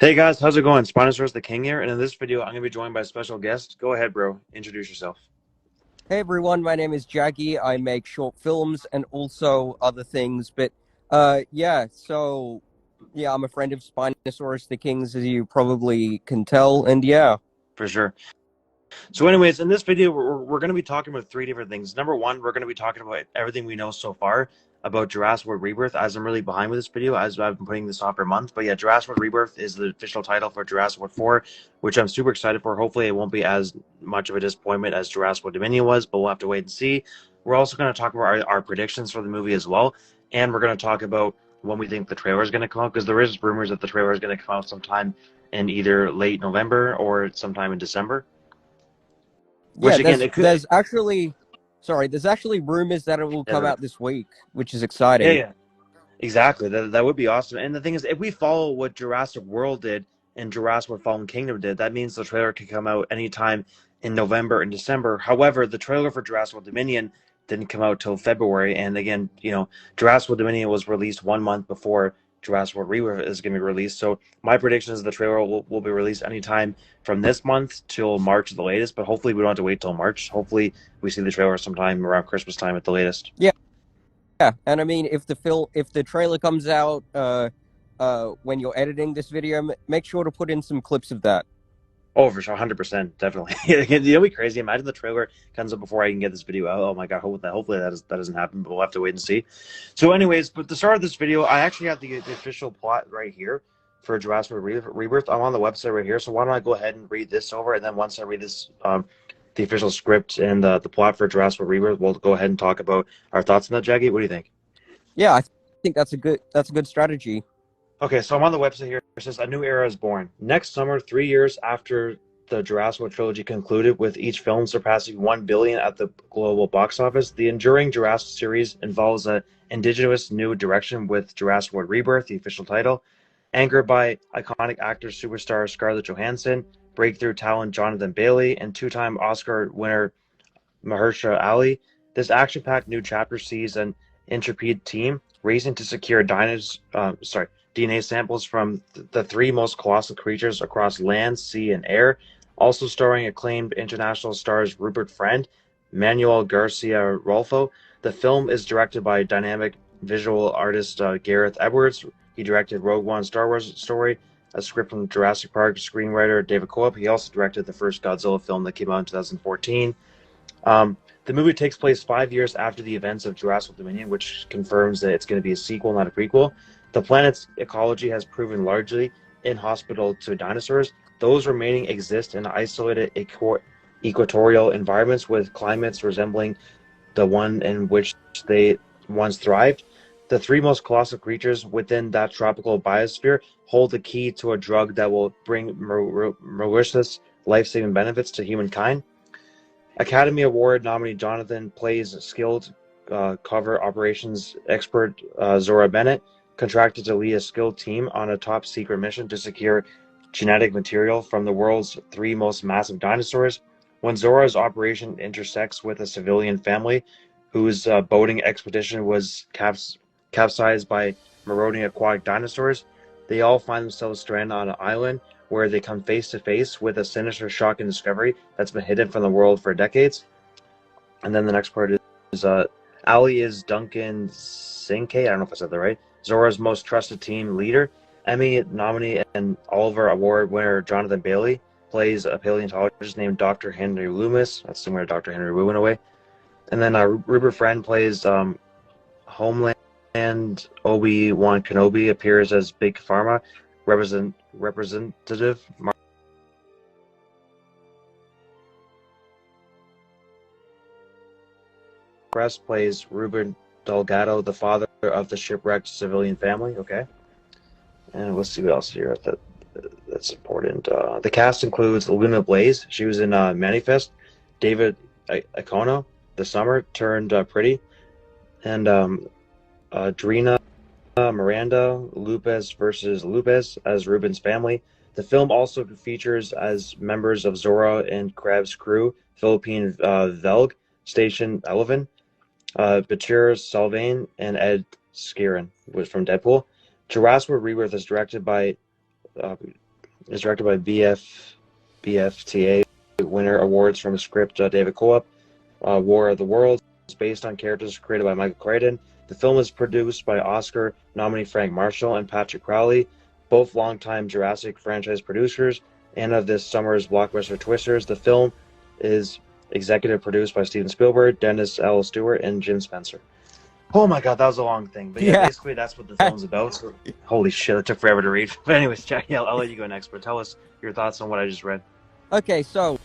Hey guys, how's it going? Spinosaurus the King here, and in this video, I'm going to be joined by a special guest. Go ahead, bro. Introduce yourself. Hey everyone, my name is Jaggy. I make short films and also other things, but I'm a friend of Spinosaurus the King's, as you probably can tell, and yeah. For sure. So, anyways, in this video, we're going to be talking about three different things. Number one, we're going to be talking about everything we know so far about Jurassic World Rebirth, as I'm really behind with this video, as I've been putting this off for a month. But yeah, Jurassic World Rebirth is the official title for Jurassic World 4, which I'm super excited for. Hopefully, it won't be as much of a disappointment as Jurassic World Dominion was, but we'll have to wait and see. We're also going to talk about our predictions for the movie as well, and we're going to talk about when we think the trailer is going to come out, because there is rumors that the trailer is going to come out sometime in either late November or sometime in December. Yeah, Which again, it could. there's actually rumors that it will Yeah, come right. out this week, which is Yeah, exciting. yeah, exactly. That would be awesome. And the thing is, if we follow what Jurassic World did and Jurassic World Fallen Kingdom did, that means the trailer could come out anytime in November and December. However, the trailer for Jurassic World Dominion didn't come out till February. And again, Jurassic World Dominion was released 1 month before Jurassic World Rebirth is going to be released. So my prediction is the trailer will be released anytime from this month till March at the latest. But hopefully, we don't have to wait till March. Hopefully, we see the trailer sometime around Christmas time at the latest. Yeah, yeah, and I mean, if the trailer comes out when you're editing this video, make sure to put in some clips of that. Oh, for sure, 100%, definitely. It'll be crazy. Imagine the trailer comes up before I can get this video out. Oh my god, hopefully that doesn't happen, but we'll have to wait and see. So, anyways, but the start of this video, I actually have the official plot right here for Jurassic World Rebirth. I'm on the website right here, so why don't I go ahead and read this over, and then once I read this, the official script and the plot for Jurassic World Rebirth, we'll go ahead and talk about our thoughts on that. Jackie, what do you think? Yeah, I think that's a good strategy. Okay, so I'm on the website here. It says a new era is born. Next summer, 3 years after the Jurassic World trilogy concluded, with each film surpassing 1 billion at the global box office, the enduring Jurassic series involves an indigenous new direction with Jurassic World Rebirth, the official title, anchored by iconic actor superstar Scarlett Johansson, breakthrough talent Jonathan Bailey, and two-time Oscar winner Mahershala Ali. This action-packed new chapter sees an intrepid team racing to secure DNA samples from the three most colossal creatures across land, sea, and air. Also starring acclaimed international stars Rupert Friend, Manuel Garcia Rolfo. The film is directed by dynamic visual artist Gareth Edwards. He directed Rogue One Star Wars story, a script from Jurassic Park, screenwriter David Coop. He also directed the first Godzilla film that came out in 2014. The movie takes place 5 years after the events of Jurassic Dominion, which confirms that it's going to be a sequel, not a prequel. The planet's ecology has proven largely inhospitable to dinosaurs. Those remaining exist in isolated equatorial environments with climates resembling the one in which they once thrived. The three most colossal creatures within that tropical biosphere hold the key to a drug that will bring miraculous life-saving benefits to humankind. Academy Award nominee Jonathan plays skilled cover operations expert Zora Bennett, contracted to lead a skilled team on a top secret mission to secure genetic material from the world's three most massive dinosaurs. When Zora's operation intersects with a civilian family whose boating expedition was capsized by marauding aquatic dinosaurs, they all find themselves stranded on an island where they come face to face with a sinister, shocking discovery that's been hidden from the world for decades. And then the next part is Ali is Duncan Sinke. I don't know if I said that right. Zora's most trusted team leader. Emmy nominee and Oliver Award winner Jonathan Bailey plays a paleontologist named Dr. Henry Loomis. That's similar to Dr. Henry Wu in a way. And then Rupert Friend plays Homeland Obi-Wan Kenobi, appears as Big Pharma representative. Press plays Ruben Delgado, the father of the shipwrecked civilian family. Okay, and let's see what else here that's important. The cast includes Luna Blaze. She was in Manifest. David Icono, The Summer Turned Pretty, and Drina Miranda, Lupus versus Lupus as Ruben's family. The film also features as members of Zora and Crab's crew, Philippine Velg, Station 11, Batir Salvain, and Ed Skirin was from Deadpool. Jurassic World Rebirth is directed by It's directed by BFTA winner awards from script David Coop. War of the Worlds is based on characters created by Michael Crichton. The film is produced by Oscar nominee Frank Marshall and Patrick Crowley, both longtime Jurassic franchise producers and of this summer's blockbuster Twisters. The film is executive produced by Steven Spielberg, Dennis L. Stewart, and Jim Spencer. Oh my god, that was a long thing. But yeah, basically that's what the film's about. So, holy shit, it took forever to read. But anyways, Jack, yeah, I'll let you go next. But tell us your thoughts on what I just read. Okay, so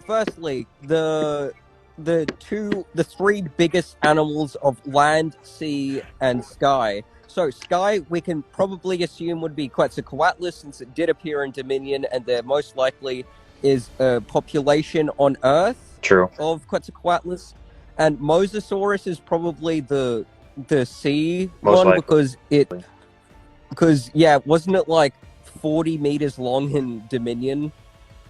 firstly, the three biggest animals of land, sea, and sky. So sky, we can probably assume would be Quetzalcoatlus, since it did appear in Dominion, and there most likely is a population on Earth of Quetzalcoatlus. And Mosasaurus is probably the sea most one likely. because wasn't it like 40 meters long in Dominion?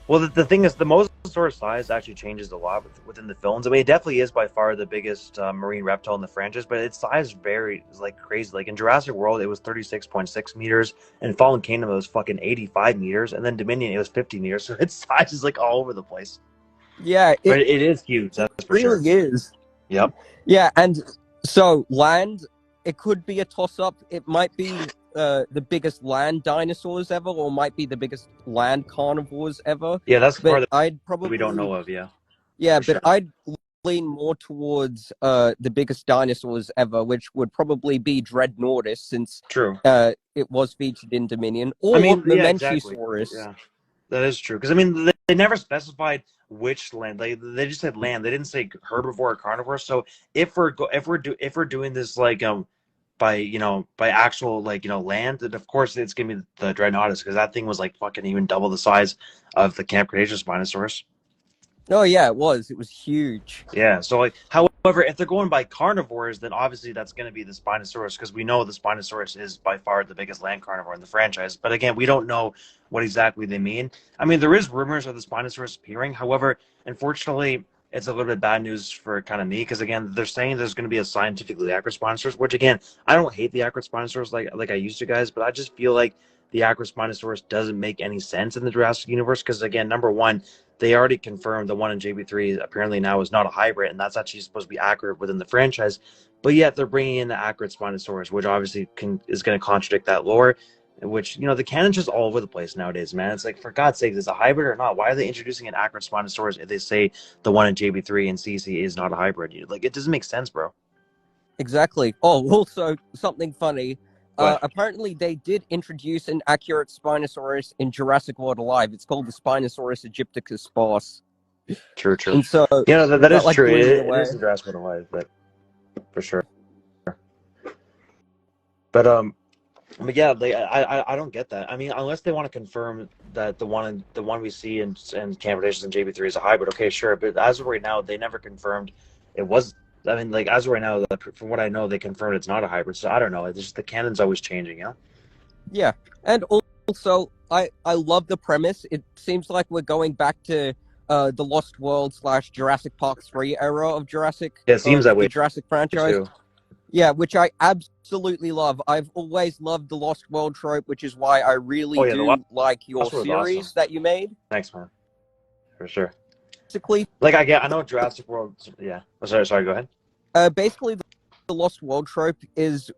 Well, the thing is, the Mosasaurus size actually changes a lot within the films. I mean, it definitely is by far the biggest marine reptile in the franchise, but its size varies like crazy. Like in Jurassic World, it was 36.6 meters, and Fallen Kingdom, it was fucking 85 meters, and then Dominion, it was 50 meters. So its size is like all over the place. Yeah, but it is huge. That's for sure. It really is. Yep. Yeah, and so land, it could be a toss-up. It might be the biggest land dinosaurs ever, or might be the biggest land carnivores ever. Yeah, that's the part that we don't know of. Yeah. Yeah, but sure. I'd lean more towards the biggest dinosaurs ever, which would probably be Dreadnoughtus, since it was featured in Dominion, or Momentusaurus. Exactly. Yeah, that is true. Because I mean, they never specified which land. They just said land. They didn't say herbivore or carnivore. So if we're doing this like by actual land, then of course it's gonna be the Dreadnoughtus, because that thing was like fucking even double the size of the Camp Cretaceous Spinosaurus. Oh yeah, it was huge. Yeah, so like, however, if they're going by carnivores, then obviously that's going to be the Spinosaurus, because we know the Spinosaurus is by far the biggest land carnivore in the franchise. But again, we don't know what exactly they mean. I mean, there is rumors of the Spinosaurus appearing. However, unfortunately, it's a little bit bad news for kind of me, because again, they're saying there's going to be a scientifically accurate Spinosaurus, which again, I don't hate the accurate Spinosaurus like I used to, guys, but I just feel like the accurate Spinosaurus doesn't make any sense in the Jurassic universe, because again, number one, they already confirmed the one in JB3 apparently now is not a hybrid, and that's actually supposed to be accurate within the franchise. But yet they're bringing in the accurate Spinosaurus, which obviously is going to contradict that lore, which, the canon's just all over the place nowadays, man. It's like, for God's sake, is it a hybrid or not? Why are they introducing an accurate Spinosaurus if they say the one in JB3 and CC is not a hybrid? Like, it doesn't make sense, bro. Exactly. Oh, also, something funny. Apparently, they did introduce an accurate Spinosaurus in Jurassic World Alive. It's called the Spinosaurus aegypticus sparse. True. And so, that is true. It is in Jurassic World Alive, but for sure. But yeah, I don't get that. I mean, unless they want to confirm that the one we see in Camp Cretaceous and JB3 is a hybrid, okay, sure. But as of right now, they never confirmed it was. I mean, like, as of right now, from what I know, they confirmed it's not a hybrid. So I don't know. It's just the canon's always changing, Yeah, and also I love the premise. It seems like we're going back to the Lost World / Jurassic Park 3 era of Jurassic. Yeah, it seems that way. The Jurassic franchise. Too. Yeah, which I absolutely love. I've always loved the Lost World trope, which is why I really do like your series that you made. Thanks, man. For sure. Basically, like I know Jurassic World. Yeah. Oh, sorry. Go ahead. Basically, the Lost World trope is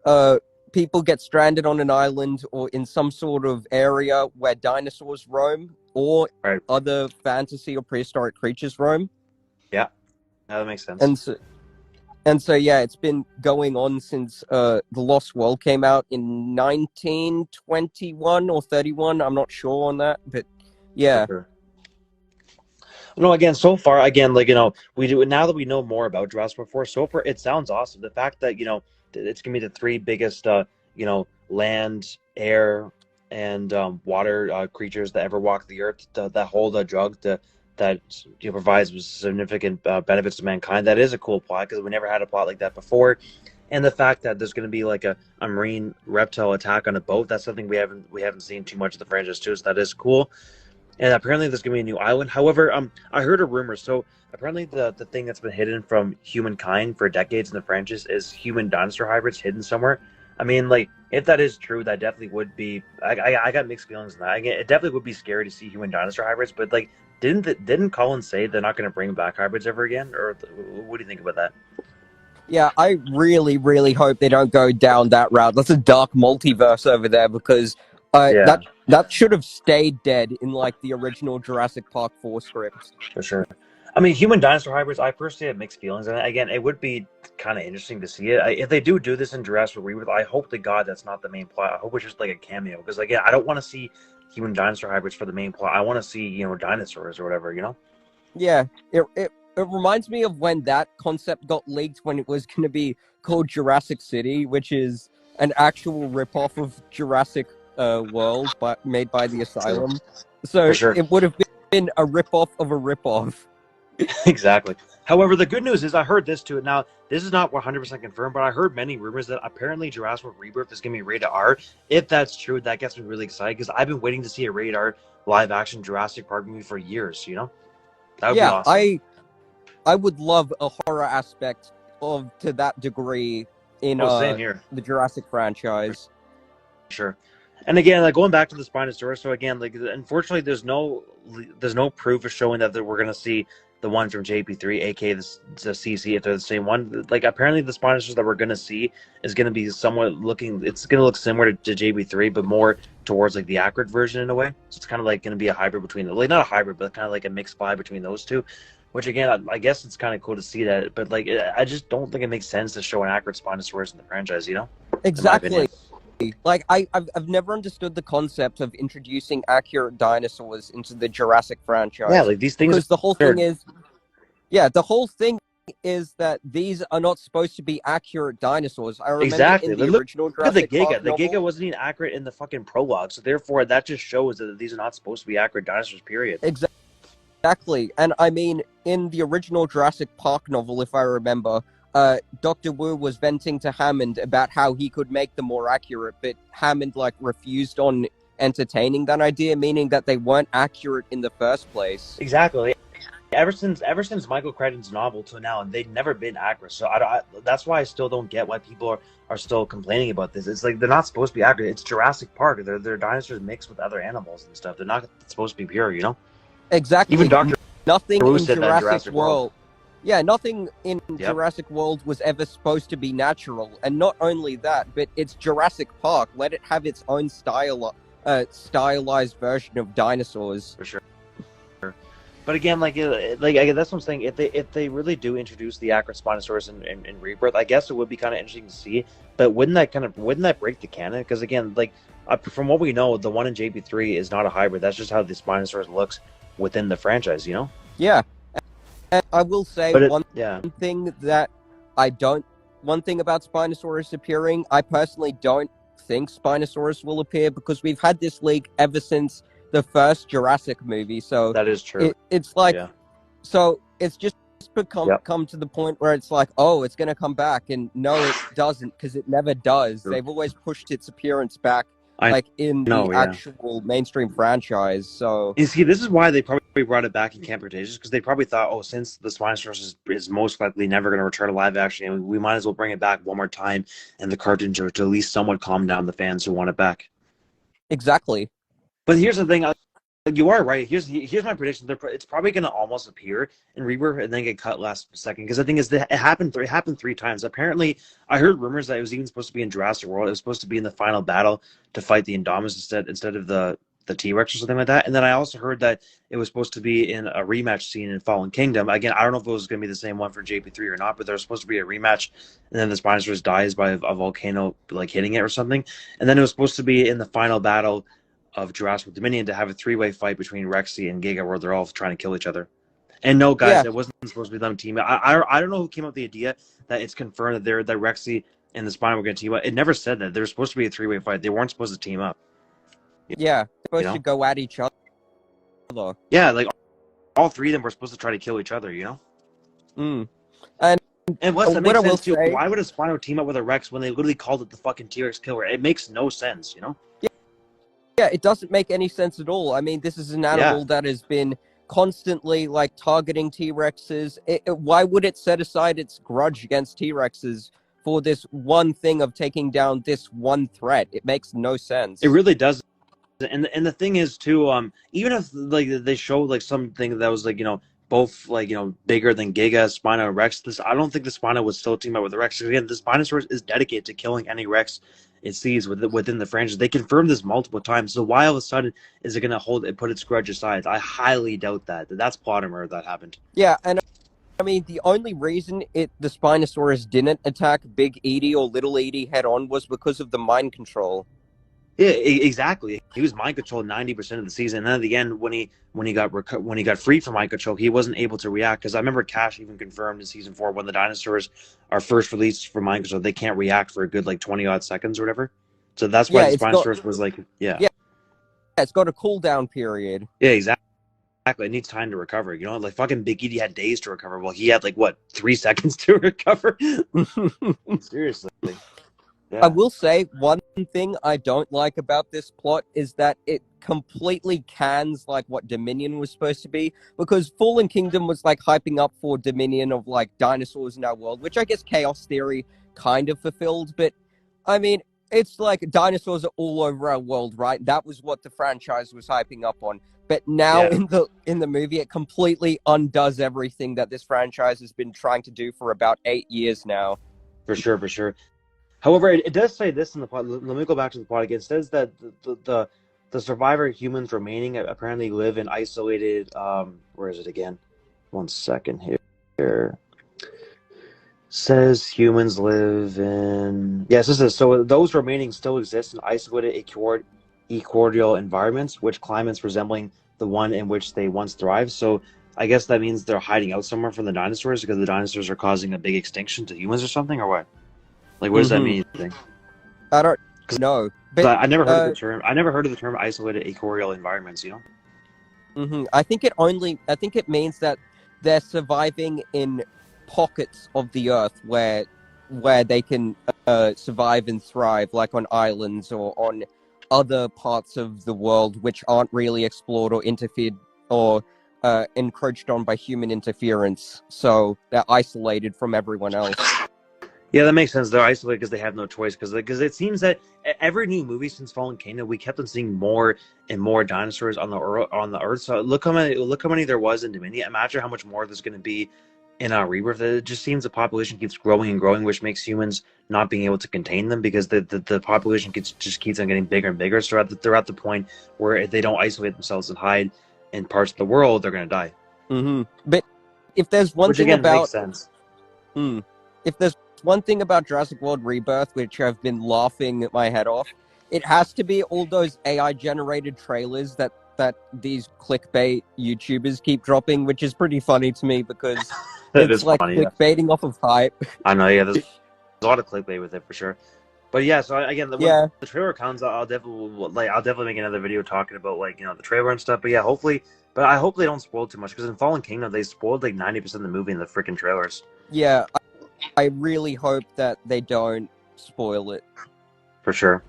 people get stranded on an island or in some sort of area where dinosaurs roam, or other fantasy or prehistoric creatures roam. Yeah, that makes sense. And so yeah, it's been going on since the Lost World came out in 1921 or 31. I'm not sure on that, but yeah. Sure. No, again, so far, we do now that we know more about Jurassic World 4. So far, it sounds awesome. The fact that it's gonna be the three biggest land, air, and water creatures that ever walk the earth that hold a drug that provides significant benefits to mankind. That is a cool plot, because we never had a plot like that before. And the fact that there's going to be like a marine reptile attack on a boat, that's something we haven't seen too much of the franchise too. So that is cool. And apparently there's going to be a new island. However, I heard a rumor. So apparently the thing that's been hidden from humankind for decades in the franchise is human dinosaur hybrids hidden somewhere. I mean, like, if that is true, that definitely would be. I got mixed feelings on that. It definitely would be scary to see human dinosaur hybrids, but like, didn't Colin say they're not going to bring back hybrids ever again? Or what do you think about that? Yeah, I really, really hope they don't go down that route. That's a dark multiverse over there because Yeah, that should have stayed dead in like the original Jurassic Park 4 script. for sure. I mean, human dinosaur hybrids, I personally have mixed feelings. And again, it would be kind of interesting to see it. If they do this in Jurassic Rebirth, I hope to God that's not the main plot. I hope it's just like a cameo. Because, again, I don't want to see human dinosaur hybrids for the main plot. I want to see, dinosaurs or whatever, Yeah, it reminds me of when that concept got leaked when it was going to be called Jurassic City, which is an actual ripoff of Jurassic World, but made by the Asylum. So For sure. it would have been a ripoff of a ripoff. Exactly. However, the good news is I heard this too. Now, this is not 100% confirmed, but I heard many rumors that apparently Jurassic World Rebirth is going to be rated R. If that's true, that gets me really excited because I've been waiting to see a rated R live-action Jurassic Park movie for years, That would be awesome. I would love a horror aspect to that degree in Same here. the Jurassic franchise. Sure. And again, like going back to the Spinosaurus, so again, like unfortunately, there's no proof of showing that we're going to see the one from JP3, aka the CC, if they're the same one. Like apparently, the Spinosaurus that we're going to see is going to be somewhat looking. It's going to look similar to JP3, but more towards like the accurate version in a way. So it's kind of like going to be a hybrid between, like not a hybrid, but kind of like a mixed vibe between those two. Which again, I guess it's kind of cool to see that, but like I just don't think it makes sense to show an accurate Spinosaurus in the franchise. Exactly. Like I've never understood the concept of introducing accurate dinosaurs into the Jurassic franchise. Yeah, like these things. Because the whole thing is that these are not supposed to be accurate dinosaurs. I remember in the original Jurassic Park novel, the Giga wasn't even accurate in the fucking prologue, so therefore that just shows that these are not supposed to be accurate dinosaurs. Period. Exactly, and I mean in the original Jurassic Park novel, if I remember. Dr. Wu was venting to Hammond about how he could make them more accurate, but Hammond refused on entertaining that idea, meaning that they weren't accurate in the first place. Exactly. Ever since Michael Crichton's novel to now, and they've never been accurate. So that's why I still don't get why people are still complaining about this. It's like they're not supposed to be accurate. It's Jurassic Park. They're dinosaurs mixed with other animals and stuff. They're not supposed to be pure, Exactly. Even Dr. Nothing in Jurassic World. Yeah, nothing in Jurassic World was ever supposed to be natural. And not only that, but it's Jurassic Park. Let it have its own stylized version of dinosaurs. For sure. But again, that's what I'm saying. If they really do introduce the accurate Spinosaurus in Rebirth, I guess it would be kind of interesting to see. But wouldn't that break the canon? Because again, from what we know, the one in JP3 is not a hybrid. That's just how the Spinosaurus looks within the franchise, Yeah. And I will say one thing about Spinosaurus appearing, I personally don't think Spinosaurus will appear because we've had this leak ever since the first Jurassic movie. So that is true. So it's just come to the point where it's like, oh, it's going to come back. And no, it doesn't because it never does. True. They've always pushed its appearance back. In the actual mainstream franchise. So you see, this is why they probably brought it back in Camp Cretaceous, because they probably thought, oh, since the Spinosaurus is most likely never going to return to live action, we might as well bring it back one more time in the cartoon to at least somewhat calm down the fans who want it back. Exactly. But here's the thing. You are right. Here's my prediction. It's probably going to almost appear in Rebirth and then get cut last second. Because the thing is, it happened 3 times. Apparently, I heard rumors that it was even supposed to be in Jurassic World. It was supposed to be in the final battle to fight the Indominus instead of the T-Rex or something like that. And then I also heard that it was supposed to be in a rematch scene in Fallen Kingdom. Again, I don't know if it was going to be the same one for JP3 or not, but there's supposed to be a rematch, and then the Spinosaurus dies by a volcano hitting it or something. And then it was supposed to be in the final battle of Jurassic Dominion to have a 3-way fight between Rexy and Giga where they're all trying to kill each other. And no, guys, it wasn't supposed to be them team. I don't know who came up with the idea that it's confirmed that Rexy and the Spino were going to team up. It never said that. There was supposed to be a 3-way fight. They weren't supposed to team up. Yeah, supposed to go at each other. Yeah, all 3 of them were supposed to try to kill each other, And plus, that makes sense too. Why would a Spino team up with a Rex when they literally called it the fucking T-Rex killer? It makes no sense, Yeah, it doesn't make any sense at all. I mean, this is an animal that has been constantly targeting T-Rexes. Why would it set aside its grudge against T-Rexes for this one thing of taking down this one threat. It makes no sense. It really does. And the thing is too, even if like they show like something that was like both like bigger than Giga, Spino, and Rex, I don't think the Spino would still team up with the Rex. Again, the Spinosaurus is dedicated to killing any Rex it sees within the franchise. They confirmed this multiple times. So why all of a sudden is it going to put its grudge aside? I highly doubt that. That's plot armor that happened. Yeah, and I mean, the only reason the Spinosaurus didn't attack Big Edie or Little Edie head on was because of the mind control. Yeah, exactly. He was mind controlled 90% of the season, and then at the end, when he got freed from mind control, he wasn't able to react. Because I remember Cash even confirmed in season 4 when the dinosaurs are first released from mind control, they can't react for a good like 20 odd seconds or whatever. So that's why the Spinosaurus was like, yeah, it's got a cooldown period. Yeah, exactly. It needs time to recover. Like fucking Big Edie had days to recover. Well, he had like what 3 seconds to recover. Seriously. Yeah. I will say one thing I don't like about this plot is that it completely cans like what Dominion was supposed to be, because Fallen Kingdom was like hyping up for Dominion of like dinosaurs in our world, which I guess Chaos Theory kind of fulfilled, but I mean, it's like dinosaurs are all over our world, right? That was what the franchise was hyping up on. But now in the movie, it completely undoes everything that this franchise has been trying to do for about 8 years now. For sure. However, it does say this in the plot. Let me go back to the plot again. It says that the survivor humans remaining apparently live in isolated. Where is it again? 1 second here. Says humans live in. Yes, this is so. Those remaining still exist in isolated equatorial environments, which climates resembling the one in which they once thrived. So I guess that means they're hiding out somewhere from the dinosaurs because the dinosaurs are causing a big extinction to humans or something, or what? Like, what does that mean? I don't know. But I never heard of the term. I never heard of the term isolated equatorial environments. I think it means that they're surviving in pockets of the Earth where they can survive and thrive, like on islands or on other parts of the world which aren't really explored or interfered or encroached on by human interference. So they're isolated from everyone else. Yeah, that makes sense. They're isolated because they have no choice. Because it seems that every new movie since Fallen Kingdom, we kept on seeing more and more dinosaurs on the Earth. So look how many there was in Dominion. Imagine how much more there's going to be in Rebirth. It just seems the population keeps growing and growing, which makes humans not being able to contain them because the population just keeps on getting bigger and bigger. So they're at the point where if they don't isolate themselves and hide in parts of the world, they're going to die. But if there's one which thing again about makes sense. If there's one thing about Jurassic World Rebirth, which I've been laughing my head off, it has to be all those AI-generated trailers that these clickbait YouTubers keep dropping, which is pretty funny to me because it's like funny, clickbaiting off of hype. I know, yeah, there's a lot of clickbait with it for sure. But yeah, so again, when the trailer comes, I'll definitely make another video talking about the trailer and stuff. But yeah, I hope they don't spoil too much because in Fallen Kingdom they spoiled like 90% of the movie in the freaking trailers. Yeah. I really hope that they don't spoil it. For sure.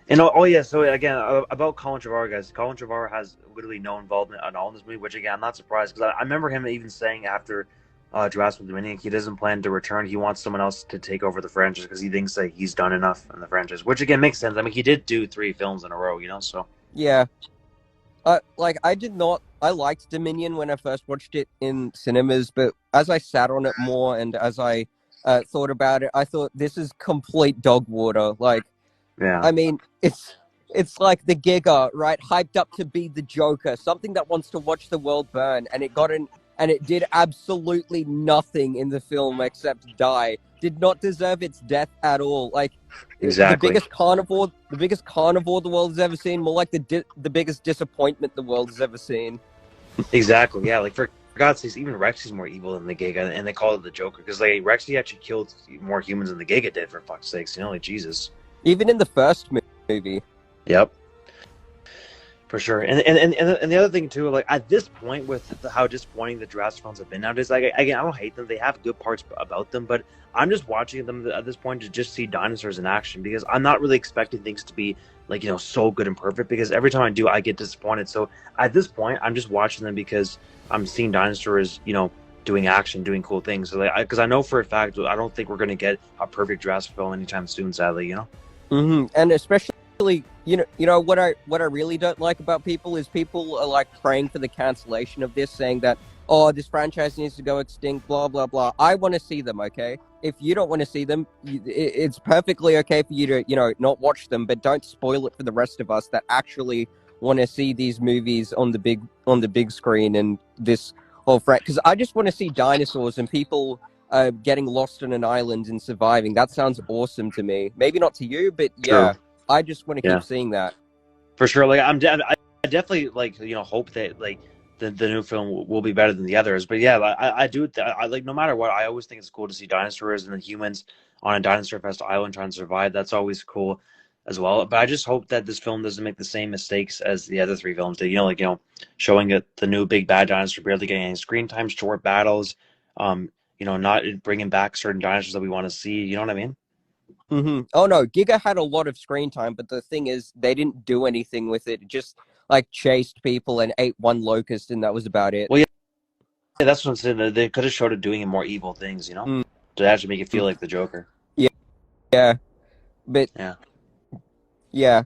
And so again, about Colin Trevorrow, guys. Colin Trevorrow has literally no involvement at all in this movie, which again, I'm not surprised because I remember him even saying after Jurassic Dominion, he doesn't plan to return. He wants someone else to take over the franchise because he thinks that he's done enough in the franchise, which again makes sense. I mean, he did do 3 films in a row, so. Yeah. I liked Dominion when I first watched it in cinemas, but as I sat on it more and as I thought about it, I thought this is complete dog water. I mean, it's like the Giga, right? Hyped up to be the Joker, something that wants to watch the world burn, and it did absolutely nothing in the film except die. Did not deserve its death at all. Exactly. The biggest carnivore the world has ever seen, more like the biggest disappointment the world has ever seen. Exactly. Yeah. For God's sakes, even Rex is more evil than the Giga, and they call it the Joker because Rexy actually killed more humans than the Giga did. For fuck's sakes, Jesus. Even in the first movie. Yep. For sure, and the other thing too, at this point, with how disappointing the Jurassic films have been nowadays, again, I don't hate them; they have good parts about them, but I'm just watching them at this point to just see dinosaurs in action because I'm not really expecting things to be so good and perfect because every time I do, I get disappointed. So at this point, I'm just watching them because I'm seeing dinosaurs, doing action, doing cool things. So because I know for a fact, I don't think we're going to get a perfect Jurassic film anytime soon. Sadly, you know. And especially, what I really don't like about people is people are like praying for the cancellation of this, saying that, oh, this franchise needs to go extinct, blah blah blah. I want to see them, okay? If you don't want to see them, it's perfectly okay for you to not watch them, but don't spoil it for the rest of us that actually want to see these movies on the big screen and this whole because I just want to see dinosaurs and people getting lost on an island and surviving. That sounds awesome to me. Maybe not to you, but yeah, True. I just want to Yeah. keep seeing that. For sure. Like I definitely like hope that like the new film will be better than the others. But yeah, like, I do I like no matter what. I always think it's cool to see dinosaurs and the humans on a dinosaur fest island trying to survive. That's always cool as well. But I just hope that this film doesn't make the same mistakes as the other three films did. Showing it the new big bad dinosaur barely getting any screen time, short battles. Not bringing back certain dinosaurs that we want to see. You know what I mean? Oh no, Giga had a lot of screen time, but the thing is, they didn't do anything with it. It just like chased people and ate one locust, and that was about it. Well, yeah, that's what I'm saying. They could have showed it doing more evil things, to actually make it feel like the Joker. Yeah, but Yeah.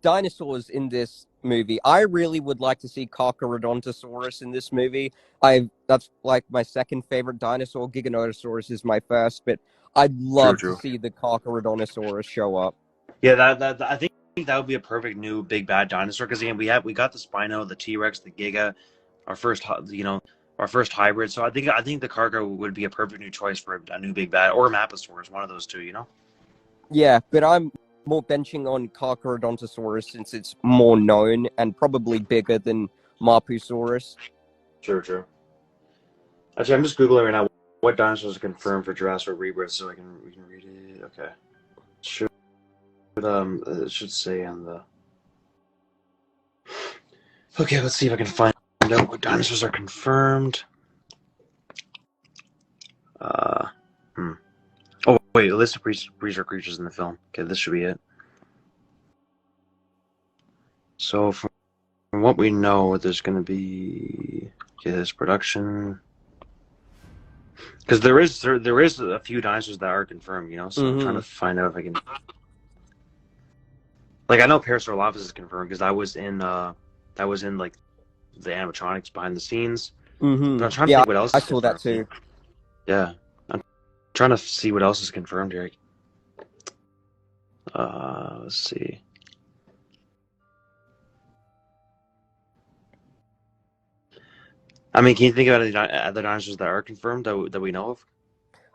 Dinosaurs in this movie. I really would like to see Carcharodontosaurus in this movie. That's like my second favorite dinosaur. Giganotosaurus is my first, but I'd love to see the Carcharodontosaurus show up. Yeah, that I think that would be a perfect new big bad dinosaur because again we got the Spino, the T-Rex, the Giga, our first hybrid. So I think the Cargo would be a perfect new choice for a new big bad or a Maposaurus, one of those two. Yeah, but I'm more benching on Carcharodontosaurus since it's more known and probably bigger than Mapusaurus. True. Actually, I'm just googling right now what dinosaurs are confirmed for Jurassic Rebirth, so we can read it. Okay, it should say on the. Okay, let's see if I can find out what dinosaurs are confirmed. Oh wait, a list of prehistoric creatures in the film. Okay, this should be it. So from what we know, there's going to be this production because there is a few dinosaurs that are confirmed. So I'm trying to find out if I can. Like I know Parasaurolophus is confirmed because that was in like the animatronics behind the scenes. But I'm trying to think what else. I saw that too. Yeah, I'm trying to see what else is confirmed here. Let's see. I mean, can you think about any other dinosaurs that are confirmed that we know of?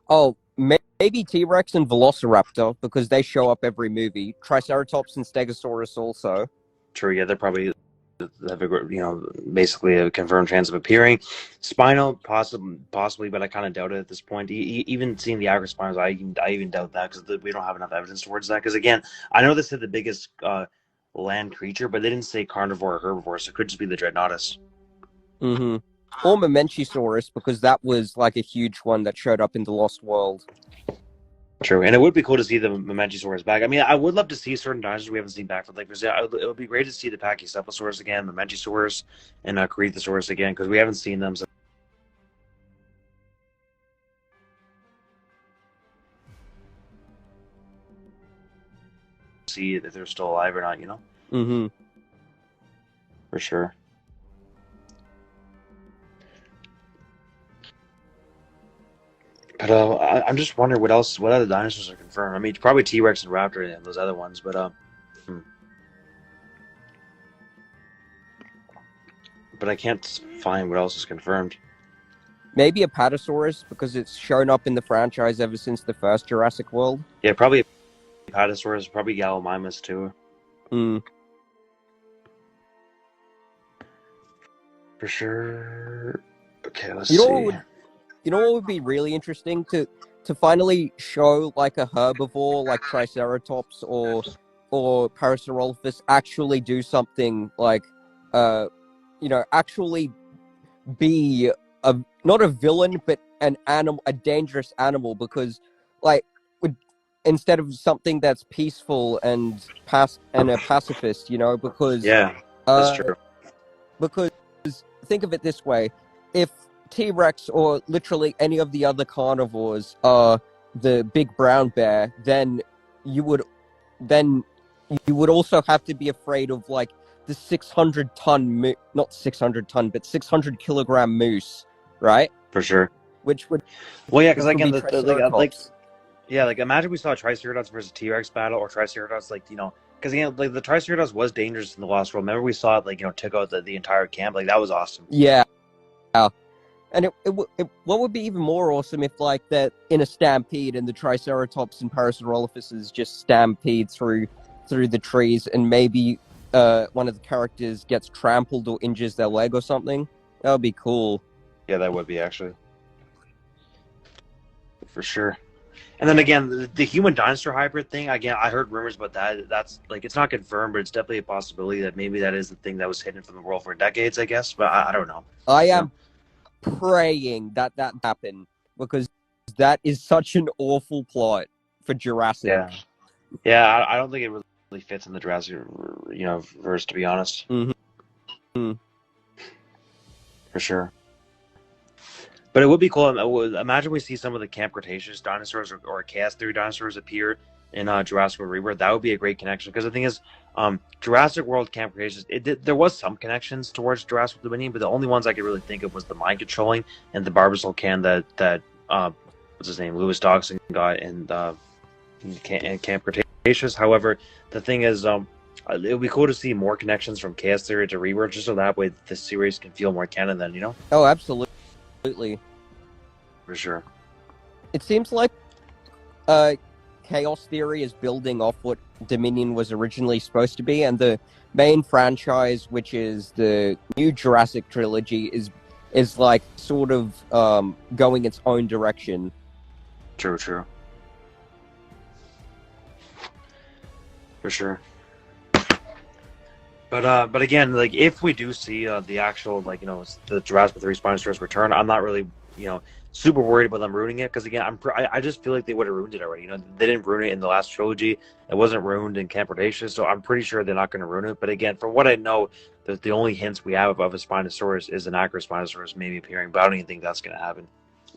Oh, maybe T-Rex and Velociraptor because they show up every movie. Triceratops and Stegosaurus also. True, yeah, they're probably have basically a confirmed chance of appearing. Spino, possibly, but I kind of doubt it at this point. Even seeing the Acrospinos, I even doubt that because we don't have enough evidence towards that. Because again, I know they said the biggest land creature, but they didn't say carnivore or herbivore, so it could just be the Dreadnoughtus. Or Mamenchisaurus, because that was like a huge one that showed up in the Lost World. True, and it would be cool to see the Mamenchisaurus back. I mean, I would love to see certain dinosaurs we haven't seen back. Like, it would be great to see the Pachycephalosaurus again, Mamenchisaurus, and Corythosaurus again, because we haven't seen them. So see if they're still alive or not, For sure. But I'm just wondering what other dinosaurs are confirmed. I mean, probably T-Rex and Raptor and those other ones, but but I can't find what else is confirmed. Maybe Apatosaurus because it's shown up in the franchise ever since the first Jurassic World. Yeah, probably Apatosaurus, probably Gallimimus too. For sure. Okay, let's see. You know what would be really interesting to finally show like a herbivore like Triceratops or Parasaurolophus actually do something like actually be not a villain but an animal, a dangerous animal, because like instead of something that's peaceful and a pacifist, because yeah, that's true. Because think of it this way: if T-Rex or literally any of the other carnivores are the big brown bear, then you would also have to be afraid of like the 600-ton not 600-ton, but 600-kilogram moose, right? For sure. Which would Because which would again, be Triceratops. imagine we saw a Triceratops versus T-Rex battle, or Triceratops, because again, like the Triceratops was dangerous in the Lost World. Remember we saw it, took out the entire camp. Like that was awesome. Yeah. And what would be even more awesome if, like, they're in a stampede and the Triceratops and Parasaurolophuses just stampede through the trees, and maybe one of the characters gets trampled or injures their leg or something. That would be cool. Yeah, that would be actually. For sure. And then again, the human dinosaur hybrid thing, again, I heard rumors about that. That's like, it's not confirmed, but it's definitely a possibility that maybe that is the thing that was hidden from the world for decades, I guess. But I don't know. I am praying that happened, because that is such an awful plot for Jurassic. Yeah, I don't think it really fits in the Jurassic, verse, to be honest. Mm-hmm. For sure. But it would be cool. Imagine we see some of the Camp Cretaceous dinosaurs or Chaos Theory dinosaurs appear in Jurassic World Rebirth. That would be a great connection, because the thing is, Jurassic World Camp Cretaceous, there was some connections towards Jurassic Dominion, but the only ones I could really think of was the mind controlling and the Barbasol can that what's his name, Lewis Dawson got in Camp Cretaceous. However, the thing is, it would be cool to see more connections from Chaos Theory to Rebirth, just so that way the series can feel more canon then, Oh, absolutely. For sure. It seems like Chaos Theory is building off what Dominion was originally supposed to be, and the main franchise, which is the new Jurassic trilogy, is like sort of going its own direction. True. For sure. But again, like if we do see the actual the Jurassic 3 Spinosaurus return, I'm not really super worried about them ruining it, because again, I just feel like they would have ruined it already. They didn't ruin it in the last trilogy. It wasn't ruined in Camp Cretaceous, so I'm pretty sure they're not going to ruin it. But again, from what I know, the only hints we have of a Spinosaurus is an accurate Spinosaurus maybe appearing, but I don't even think that's going to happen.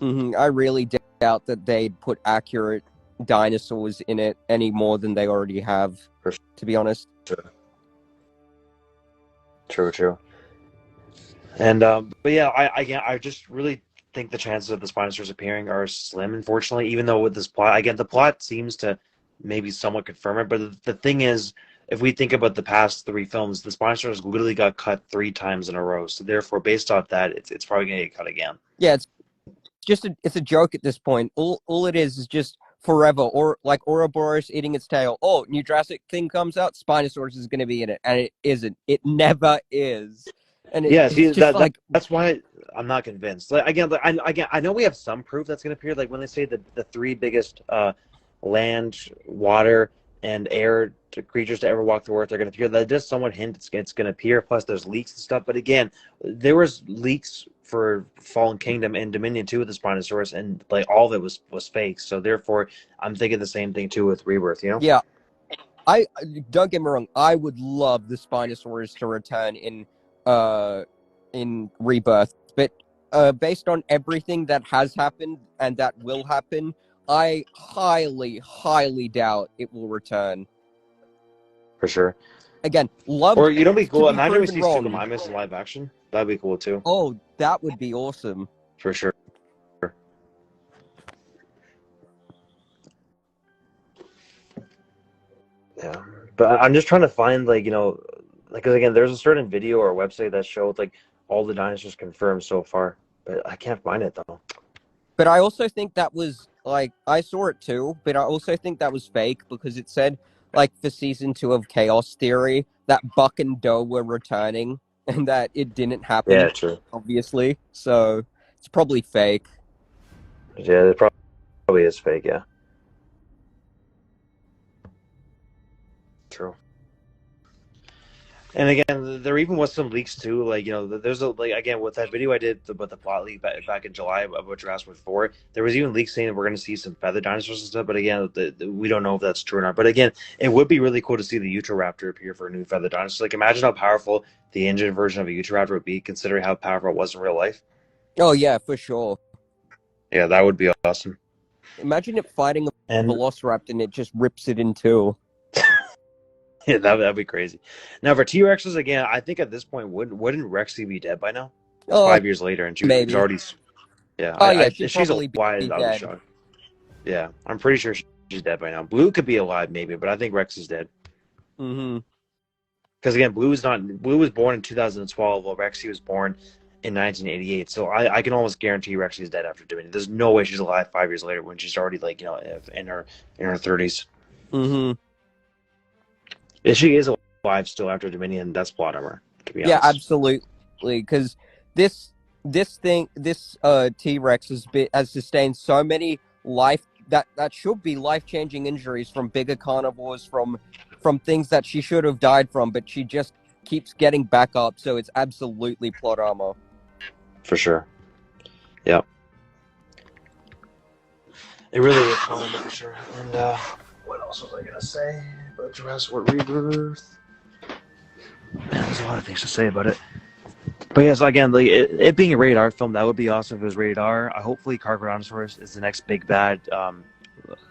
Mm-hmm. I really doubt that they'd put accurate dinosaurs in it any more than they already have, to be honest. True. And but yeah, I just really think the chances of the Spinosaurus appearing are slim, unfortunately, even though with this plot, again, the plot seems to maybe somewhat confirm it. But the thing is, if we think about the past 3 films, the Spinosaurus literally got cut 3 times in a row. So therefore, based off that, it's probably going to get cut again. Yeah, it's a joke at this point. All it is just forever, or like Ouroboros eating its tail. Oh, new Jurassic thing comes out, Spinosaurus is going to be in it, and it isn't. It never is. And that's why I'm not convinced. Like again, I know we have some proof that's going to appear. Like when they say the 3 biggest land, water, and air creatures to ever walk the earth are going to appear. That does somewhat hint it's going to appear. Plus, there's leaks and stuff. But again, there was leaks for Fallen Kingdom and Dominion too with the Spinosaurus, and like all of it was fake. So therefore, I'm thinking the same thing too with Rebirth. Yeah, I don't get me wrong. I would love the Spinosaurus to return in Rebirth, but based on everything that has happened and that will happen, I highly, highly doubt it will return. For sure. Again, love. Or be cool. Imagine we see Suchomimus in live action. That'd be cool too. Oh, that would be awesome. For sure. Yeah, but I'm just trying to find because again, there's a certain video or website that showed all the dinosaurs confirmed so far, but I can't find it though. But I also think that was I saw it too, but I also think that was fake, because it said for season 2 of Chaos Theory that Buck and Doe were returning, and that it didn't happen. Yeah, true. Obviously, so it's probably fake. Yeah, it probably is fake. Yeah. True. And again, there even was some leaks too. There's again with that video I did about the plot leak back in July about Jurassic World 4. There was even leaks saying that we're going to see some feathered dinosaurs and stuff. But again, we don't know if that's true or not. But again, it would be really cool to see the Utahraptor appear for a new feathered dinosaur. Imagine how powerful the engine version of a Utahraptor would be, considering how powerful it was in real life. Oh yeah, for sure. Yeah, that would be awesome. Imagine it fighting a And velociraptor and it just rips it in two. yeah, that'd be crazy. Now for T-Rexes again, I think at this point wouldn't Rexy be dead by now? It's Oh, 5 years later, and she's maybe. already. Yeah, Oh yeah, if she'd she's probably alive, be I'll be dead. shocked. Yeah, I'm pretty sure she's dead by now. Blue could be alive maybe, but I think Rex is dead. Mm-hmm. Because again, Blue was born in 2012, while Rexy was born in 1988. So I can almost guarantee Rexy's dead after doing it. There's no way she's alive 5 years later when she's already in her 30s. Mm-hmm. If she is alive still after Dominion, that's plot armor. To be Yeah, honest. absolutely. Because this T-Rex has sustained so many that should be life-changing injuries from bigger carnivores, from things that she should have died from, but she just keeps getting back up. So it's absolutely plot armor. For sure. Yeah. It really is for sure. And what else was I gonna say about Jurassic World Rebirth? Man, there's a lot of things to say about it. But yeah, so again, like it being a rated R film, that would be awesome if it was rated R. Hopefully, Carcharodontosaurus is the next big bad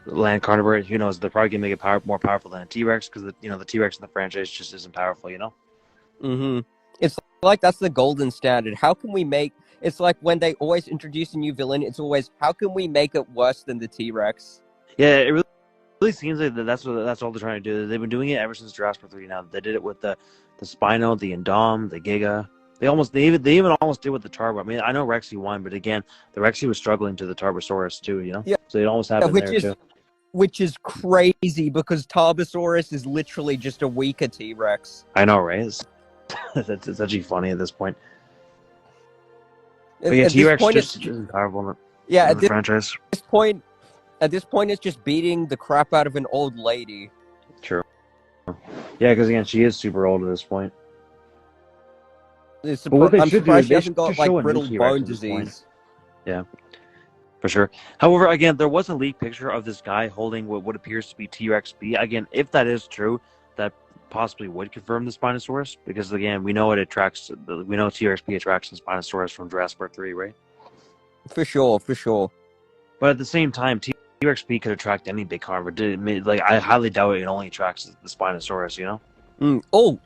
land carnivore. Who knows? They're probably gonna make it more powerful than a T-Rex because the T-Rex in the franchise just isn't powerful. Mm-hmm. It's like that's the golden standard. How can we make? It's like when they always introduce a new villain. It's always how can we make it worse than the T-Rex? Yeah, it really seems like that's all they're trying to do. They've been doing it ever since Jurassic World 3. Now they did it with the Spino, the Indom, the Giga. They even almost did with the Tarbo. I mean, I know Rexy won, but again, the Rexy was struggling to the Tarbosaurus too. Yeah, So it almost happened there too. Which is crazy because Tarbosaurus is literally just a weaker T-Rex. I know, right? It's actually funny at this point. But yeah, T-Rex just isn't powerful in the franchise. At this point, it's just beating the crap out of an old lady. True. Yeah, because again, she is super old at this point. I'm surprised she hasn't got like brittle bone disease. Yeah, for sure. However, again, there was a leaked picture of this guy holding what appears to be T-Rex B. Again, if that is true, that possibly would confirm the Spinosaurus, because again, we know T-Rex B attracts the Spinosaurus from Jurassic World 3, right? For sure. But at the same time, T-Rex B could attract any big carnivore. Like, I highly doubt it only attracts the Spinosaurus, Oh,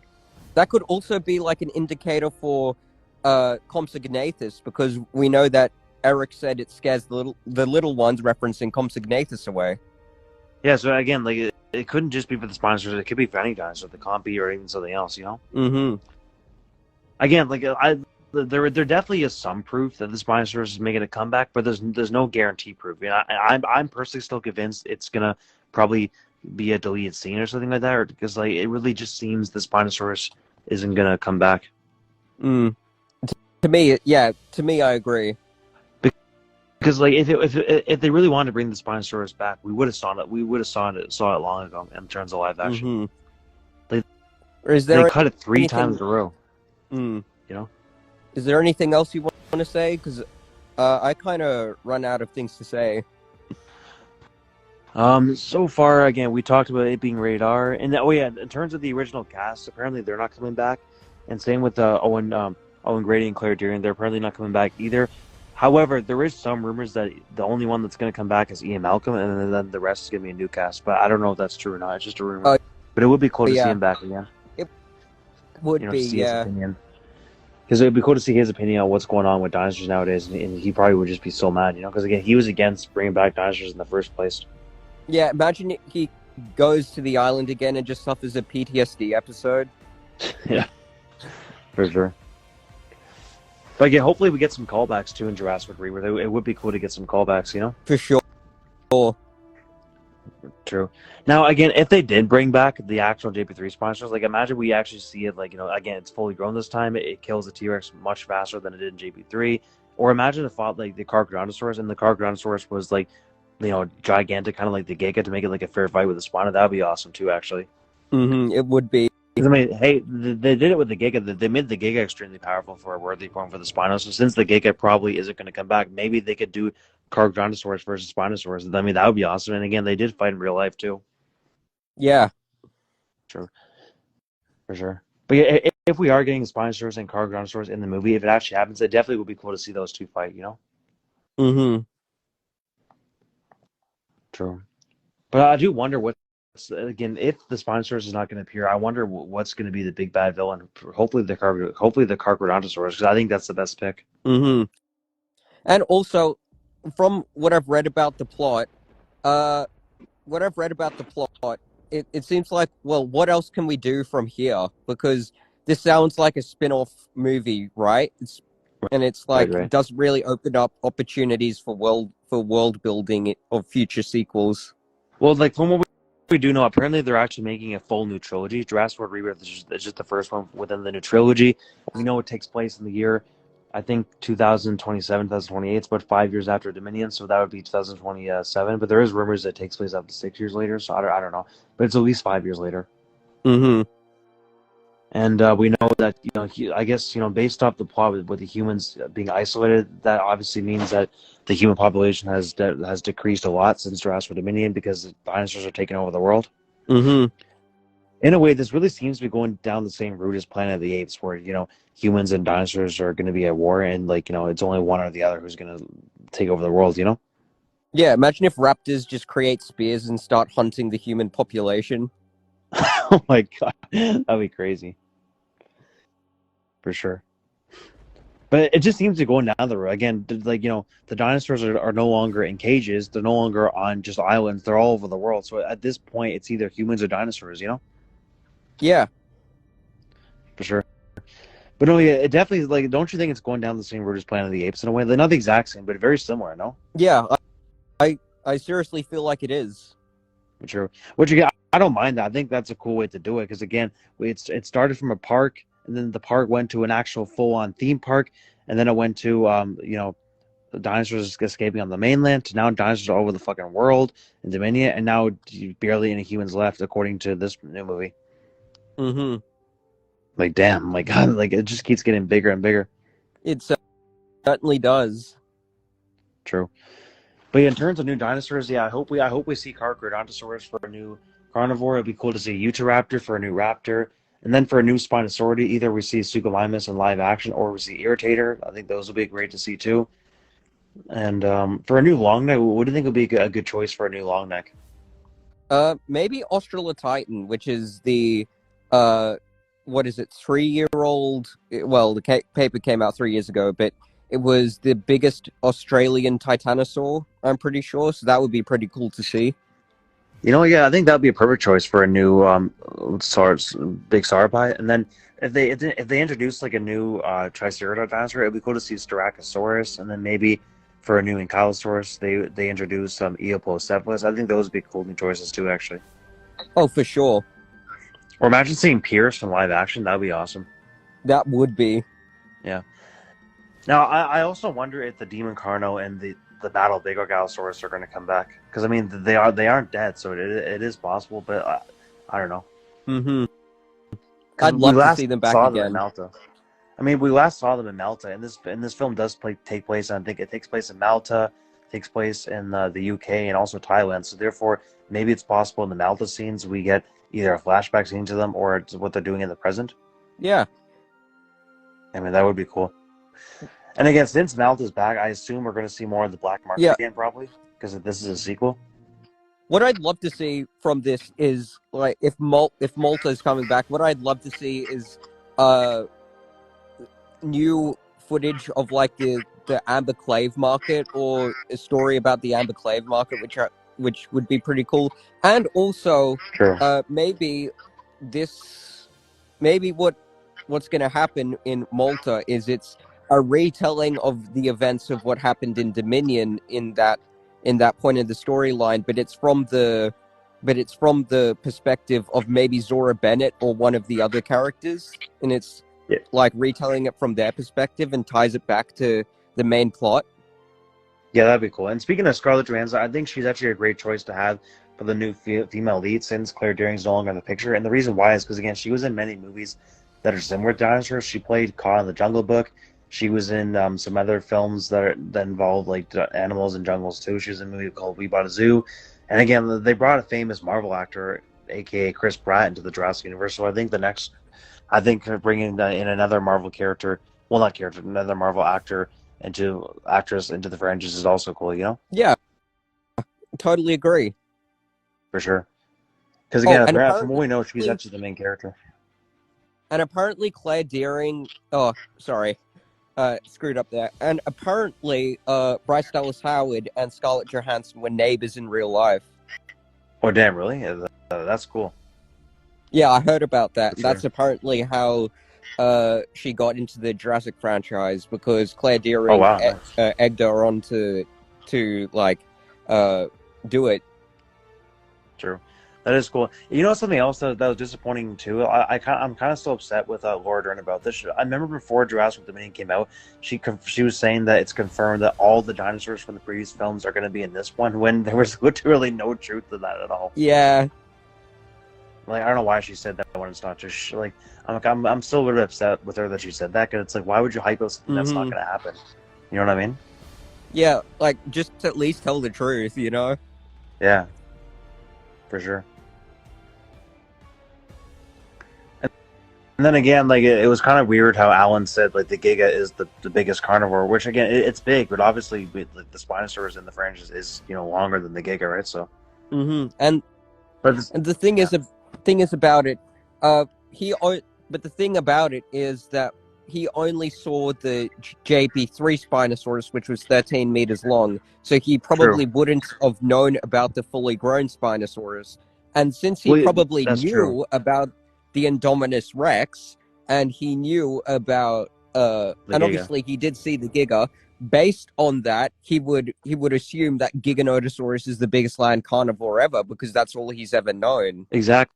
that could also be like an indicator for Compsognathus, because we know that Eric said it scares the little ones, referencing Compsognathus away. Yeah, so again, like it couldn't just be for the Spinosaurus; it could be for any dinosaur, the Compy, or even something else, Mm-hmm. Again, like there definitely is some proof that the Spinosaurus is making a comeback, but there's no guarantee proof. I'm personally still convinced it's gonna probably be a deleted scene or something like that, or because like it really just seems the Spinosaurus isn't gonna come back. To me, I agree. Because like if they really wanted to bring the Spinosaurus back, we would have saw it long ago in terms of live action. Mm-hmm. They cut it 3 times in a row. Is there anything else you want to say? Because I kind of run out of things to say. So far, again, we talked about it being rated R, and in terms of the original cast, apparently they're not coming back, and same with Owen Grady and Claire Deering, they're apparently not coming back either. However, there is some rumors that the only one that's going to come back is Ian Malcolm, and then the rest is going to be a new cast. But I don't know if that's true or not. It's just a rumor. But it would be cool to see him back again. It would be, yeah. Because it would be cool to see his opinion on what's going on with dinosaurs nowadays, and he probably would just be so mad, because again, he was against bringing back dinosaurs in the first place. Yeah, imagine he goes to the island again and just suffers a PTSD episode. Yeah, for sure. But again, hopefully we get some callbacks too in Jurassic Rebirth. It would be cool to get some callbacks, For sure. True. Now, again, if they did bring back the actual JP3 sponsors, like imagine we actually see it, like, again, it's fully grown this time. It kills the T-Rex much faster than it did in JP3. Or imagine it fought like the Carcharodontosaurus, and the Carcharodontosaurus was like, gigantic, kind of like the Giga, to make it like a fair fight with the Spino. That would be awesome too, actually. Mm-hmm. It would be. I mean, hey, they did it with the Giga. They made the Giga extremely powerful for a worthy form for the Spino. So since the Giga probably isn't going to come back, maybe they could do Carcharodontosaurus versus Spinosaurus. I mean, that would be awesome. And again, they did fight in real life too. Yeah. True. For sure. But yeah, if we are getting Spinosaurus and Carcharodontosaurus in the movie, if it actually happens, it definitely would be cool to see those two fight. Mm-hmm. True. But I do wonder again, if the Spinosaurus is not going to appear, I wonder what's going to be the big bad villain. Hopefully the Carcharodontosaurus, because I think that's the best pick. Mm-hmm. And also, from what I've read about the plot, it seems like, well, what else can we do from here? Because this sounds like a spin-off movie, right? It's like Right. doesn't really open up opportunities for world building of future sequels. Well, like from what we do know, apparently they're actually making a full new trilogy. Jurassic World Rebirth is just the first one within the new trilogy. We know it takes place in the year, I think, 2027, 2028. It's about 5 years after Dominion, so that would be 2027. But there is rumors that it takes place up to 6 years later, so I don't know. But it's at least 5 years later. Mm-hmm. And we know that, I guess, based off the plot with the humans being isolated, that obviously means that the human population has decreased a lot since Jurassic Dominion because the dinosaurs are taking over the world. Mm-hmm. In a way, this really seems to be going down the same route as Planet of the Apes, where, humans and dinosaurs are going to be at war, and, it's only one or the other who's going to take over the world, Yeah, imagine if raptors just create spears and start hunting the human population. Oh my God, that'd be crazy. For sure. But it just seems to go down the road. Again, the dinosaurs are no longer in cages. They're no longer on just islands. They're all over the world. So at this point, it's either humans or dinosaurs, Yeah. For sure. But no, yeah, it definitely, don't you think it's going down the same route as Planet of the Apes in a way? They're not the exact same, but very similar, no? Yeah, I seriously feel like it is. Which again, I don't mind that. I think that's a cool way to do it because, again, it started from a park, and then the park went to an actual full-on theme park, and then it went to, the dinosaurs escaping on the mainland, to now dinosaurs all over the fucking world in Dominion, and now barely any humans left, according to this new movie. Mm-hmm. Like, damn, my God, it just keeps getting bigger and bigger. It certainly does. True. But yeah, in terms of new dinosaurs, yeah, I hope we see Carcharodontosaurus for a new carnivore. It'd be cool to see a Utahraptor for a new raptor. And then for a new Spinosaurus, either we see Suchomimus in live action or we see Irritator. I think those will be great to see too. And for a new long neck, what do you think would be a good choice for a new long neck? Maybe Australotitan, which is the 3-year-old. Well, the paper came out 3 years ago, but it was the biggest Australian titanosaur, I'm pretty sure. So that would be pretty cool to see. Yeah, I think that would be a perfect choice for a new big sauropod. And then if they introduce a new Triceratops dinosaur, it'd be cool to see Styracosaurus. And then maybe for a new Ankylosaurus, they introduce some Eoplocephalus. I think those would be cool new choices too, actually. Oh, for sure. Or imagine seeing Pierce from live action. That would be awesome. That would be. Yeah. Now, I also wonder if the Demon Carno and the Battle Big Ankylosaurus are going to come back. Because, I mean, they aren't dead, so it is possible, but I don't know. Mm-hmm. I'd love to see them back again. In Malta. I mean, we last saw them in Malta, and this film does take place, and I think it takes place in Malta, takes place in the UK, and also Thailand. So, therefore, maybe it's possible in the Malta scenes we get either a flashback scene to them or it's what they're doing in the present. Yeah. I mean, that would be cool. And again, since Malta's back, I assume we're going to see more of the Black Market again, probably, because this is a sequel. What I'd love to see from this is, if Malta is coming back, what I'd love to see is new footage of, the Amber Clave market, or a story about the Amber Clave market, which would be pretty cool. And also, maybe what's going to happen in Malta is it's a retelling of the events of what happened in Dominion in that point in the storyline, but it's from the perspective of maybe Zora Bennett or one of the other characters, and it's retelling it from their perspective and ties it back to the main plot. Yeah, that'd be cool. And speaking of Scarlett Johansson, I think she's actually a great choice to have for the new female lead since Claire Dearing's no longer in the picture. And the reason why is because, again, she was in many movies that are similar to dinosaurs. She played Kaa in the Jungle Book. She was in some other films that involve animals and jungles too. She was in a movie called We Bought a Zoo. And again, they brought a famous Marvel actor, aka Chris Pratt, into the Jurassic universe. So I think the next I think bringing in another Marvel character, well, not character, another Marvel actress into the franchise is also cool. You know, Yeah, totally agree. for sure. Because Oh, again, and from what apparently, we know, she's actually the main character. Claire Deering. Oh, sorry, screwed up there. And apparently, Bryce Dallas Howard and Scarlett Johansson were neighbors in real life. Oh, damn! Really? Yeah, that's cool. Yeah, I heard about that. For That's sure. apparently how she got into the Jurassic franchise, because Claire Oh Deering wow, nice. egged her on to like do it. True. That is cool. You know something else that was disappointing too. I'm kind of still upset with Laura Dern about this. I remember before Jurassic Dominion came out, she was saying that it's confirmed that all the dinosaurs from the previous films are going to be in this one, when there was literally no truth to that at all. Yeah. Like, I don't know why she said that when it's not just like I'm still a little upset with her that she said that, because it's like, why would you hype up something that's not going to happen? You know what I mean? Yeah, like, just at least tell the truth, you know? Yeah, for sure. And then again, like, it was kind of weird how Alan said, like, the Giga is the biggest carnivore, which again, it's big, but obviously like, the Spinosaurus in the franchise is, you know, longer than the Giga, right? So, And the thing yeah. is about it, but the thing about it is that he only saw the JP3 Spinosaurus, which was 13 meters long, so he probably True. wouldn't have known about the fully grown Spinosaurus. And since he probably That's knew true. about the Indominus-Rex, and he knew about and Giga. obviously he did see the Giga. Based on that, he would assume that Giganotosaurus is the biggest land carnivore ever, because that's all he's ever known. Exactly.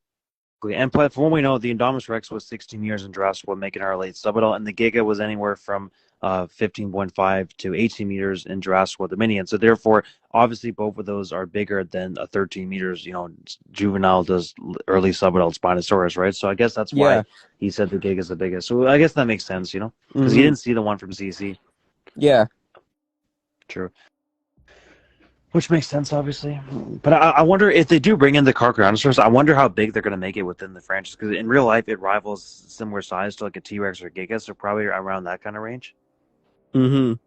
And from what we know, the Indominus-Rex was 16 years in Jurassic World, making our late subadult, and the Giga was anywhere from 15.5 to 18 meters in Jurassic World Dominion. So therefore, obviously, both of those are bigger than a 13 meters, you know, juvenile does early subadult Spinosaurus, right? So I guess that's why he said the Giga is the biggest. So I guess that makes sense, you know, because he didn't see the one from CC. Yeah. True. Which makes sense, obviously. But I wonder if they do bring in the Carcharodontosaurus, I wonder how big they're going to make it within the franchise. Because in real life, it rivals similar size to like a T-Rex or Giga, so probably around that kind of range. But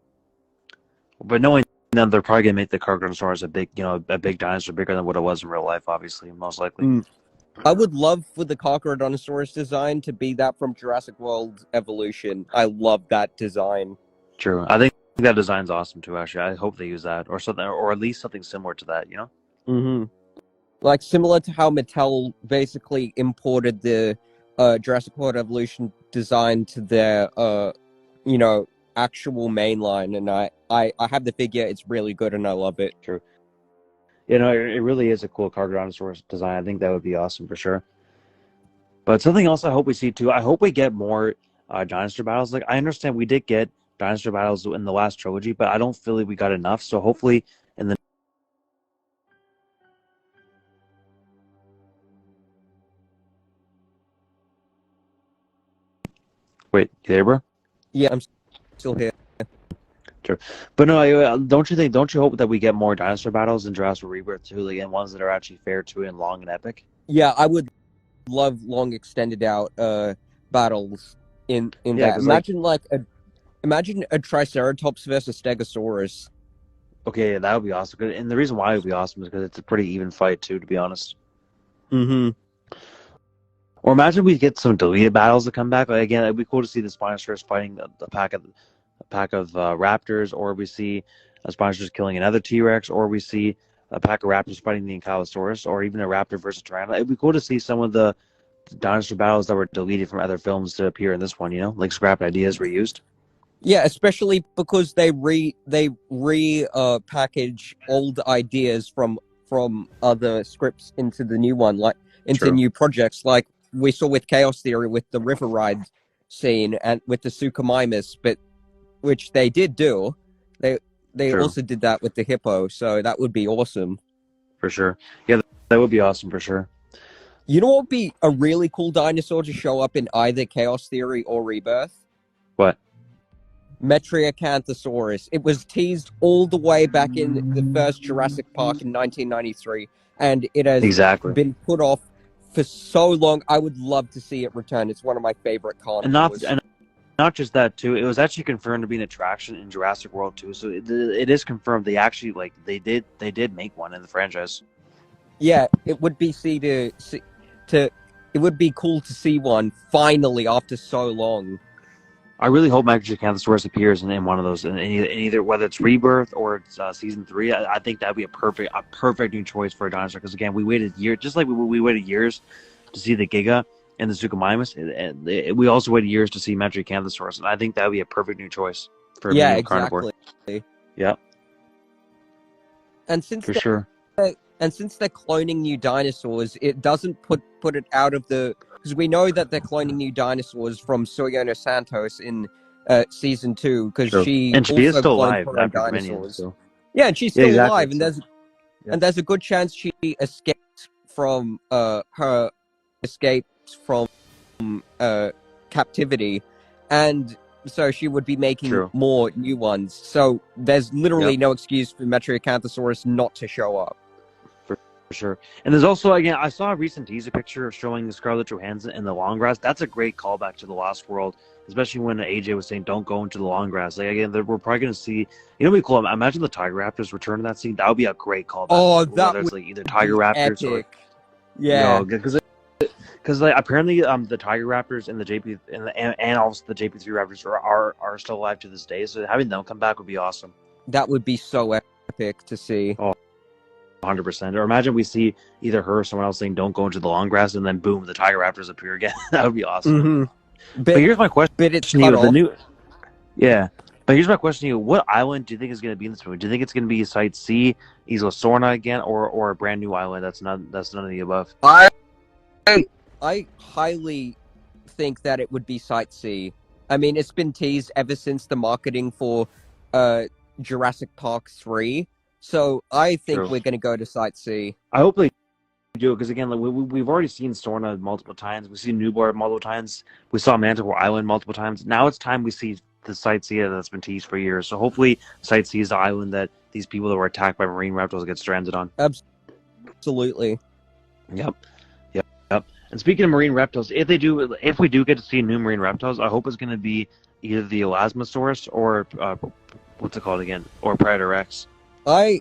knowing them, they're probably going to make the Carcharodontosaurus a big dinosaur, bigger than what it was in real life, obviously, most likely. I would love for the Carcharodontosaurus design to be that from Jurassic World Evolution. I love that design. True. I think that design's awesome too, actually. I hope they use that or something, or at least something similar to that, you know? Like, similar to how Mattel basically imported the Jurassic World Evolution design to their you know, actual mainline, and I have the figure. It's really good and I love it. True. You know, it really is a cool Carcharodontosaurus design. I think that would be awesome for sure. But something else I hope we see too, I hope we get more dinosaur battles. Like, I understand we did get dinosaur battles in the last trilogy, but I don't feel like we got enough. So hopefully in the Wait, you there, bro? Yeah, I'm still here. Sure. But no, don't you hope that we get more dinosaur battles in Jurassic Rebirth too, like, and ones that are actually fair to and long and epic? Yeah, I would love long extended out battles in that. Imagine a Triceratops versus Stegosaurus. Okay, yeah, that would be awesome. And the reason why it would be awesome is because it's a pretty even fight too, to be honest. Or imagine we get some deleted battles to come back. Like, again, it'd be cool to see the Spinosaurus fighting a pack of raptors, or we see a Spinosaurus killing another T-Rex, or we see a pack of raptors fighting the Ankylosaurus, or even a raptor versus Tyrannosaurus. It'd be cool to see some of the dinosaur battles that were deleted from other films to appear in this one. You know, like scrapped ideas reused. Yeah, especially because they package old ideas from other scripts into the new one, like into new projects, like we saw with Chaos Theory with the river ride scene and with the Suchomimus, but which they did do. They also did that with the hippo, so that would be awesome. For sure. Yeah, that would be awesome for sure. You know what would be a really cool dinosaur to show up in either Chaos Theory or Rebirth? What? Metriacanthosaurus. It was teased all the way back in the first Jurassic Park in 1993, and it has been put off for so long. I would love to see it return. It's one of my favorite carnivores. And not just that too. It was actually confirmed to be an attraction in Jurassic World too. So it is confirmed. They actually they did make one in the franchise. Yeah, it would be it would be cool to see one finally after so long. I really hope Mechanicanthosaurus appears in one of those, in either whether it's Rebirth or it's season 3. I think that'd be a perfect new choice for a dinosaur. Because again, we waited years, just like we waited years to see the Giga and the Suchomimus, and we also waited years to see Mechanicanthosaurus, and I think that'd be a perfect new choice for a carnivore. Yeah, and since sure. And since they're cloning new dinosaurs, it doesn't put it out of the... Because we know that they're cloning new dinosaurs from Soyono Santos in season 2, because she is still alive after dinosaurs. Yeah, and she's still alive, and there's a good chance she escaped from captivity, and so she would be making more new ones. So there's literally no excuse for Metriacanthosaurus not to show up. For sure. And there's also, again, I saw a recent teaser picture showing Scarlett Johansson in the long grass. That's a great callback to The Lost World, especially when AJ was saying, don't go into the long grass. Like, again, we're probably going to see, what'd be cool? Imagine the Tiger Raptors return to that scene. That would be a great callback. Oh, that would be either Tiger Raptors epic. Because apparently the Tiger Raptors and the JP and also the JP3 Raptors are still alive to this day. So having them come back would be awesome. That would be so epic to see. Oh, 100%. Or imagine we see either her or someone else saying don't go into the long grass, and then boom, the Tiger Raptors appear again. That would be awesome. But here's my question. But it's cut off. But here's my question to you. What island do you think is going to be in this movie? Do you think it's going to be Site C, Isla Sorna again, or a brand new island that's none of the above? I highly think that it would be Site C. I mean, it's been teased ever since the marketing for Jurassic Park 3. So I think we're going to go to Site C. I hope they do, because again, we've already seen Sorna multiple times. We've seen Newport multiple times. We saw Manticore Island multiple times. Now it's time we see the Site C that's been teased for years. So hopefully Site C is the island that these people that were attacked by marine reptiles get stranded on. Absolutely. Yep. And speaking of marine reptiles, if we do get to see new marine reptiles, I hope it's going to be either the Elasmosaurus or what's it called again, or Predator Rex. I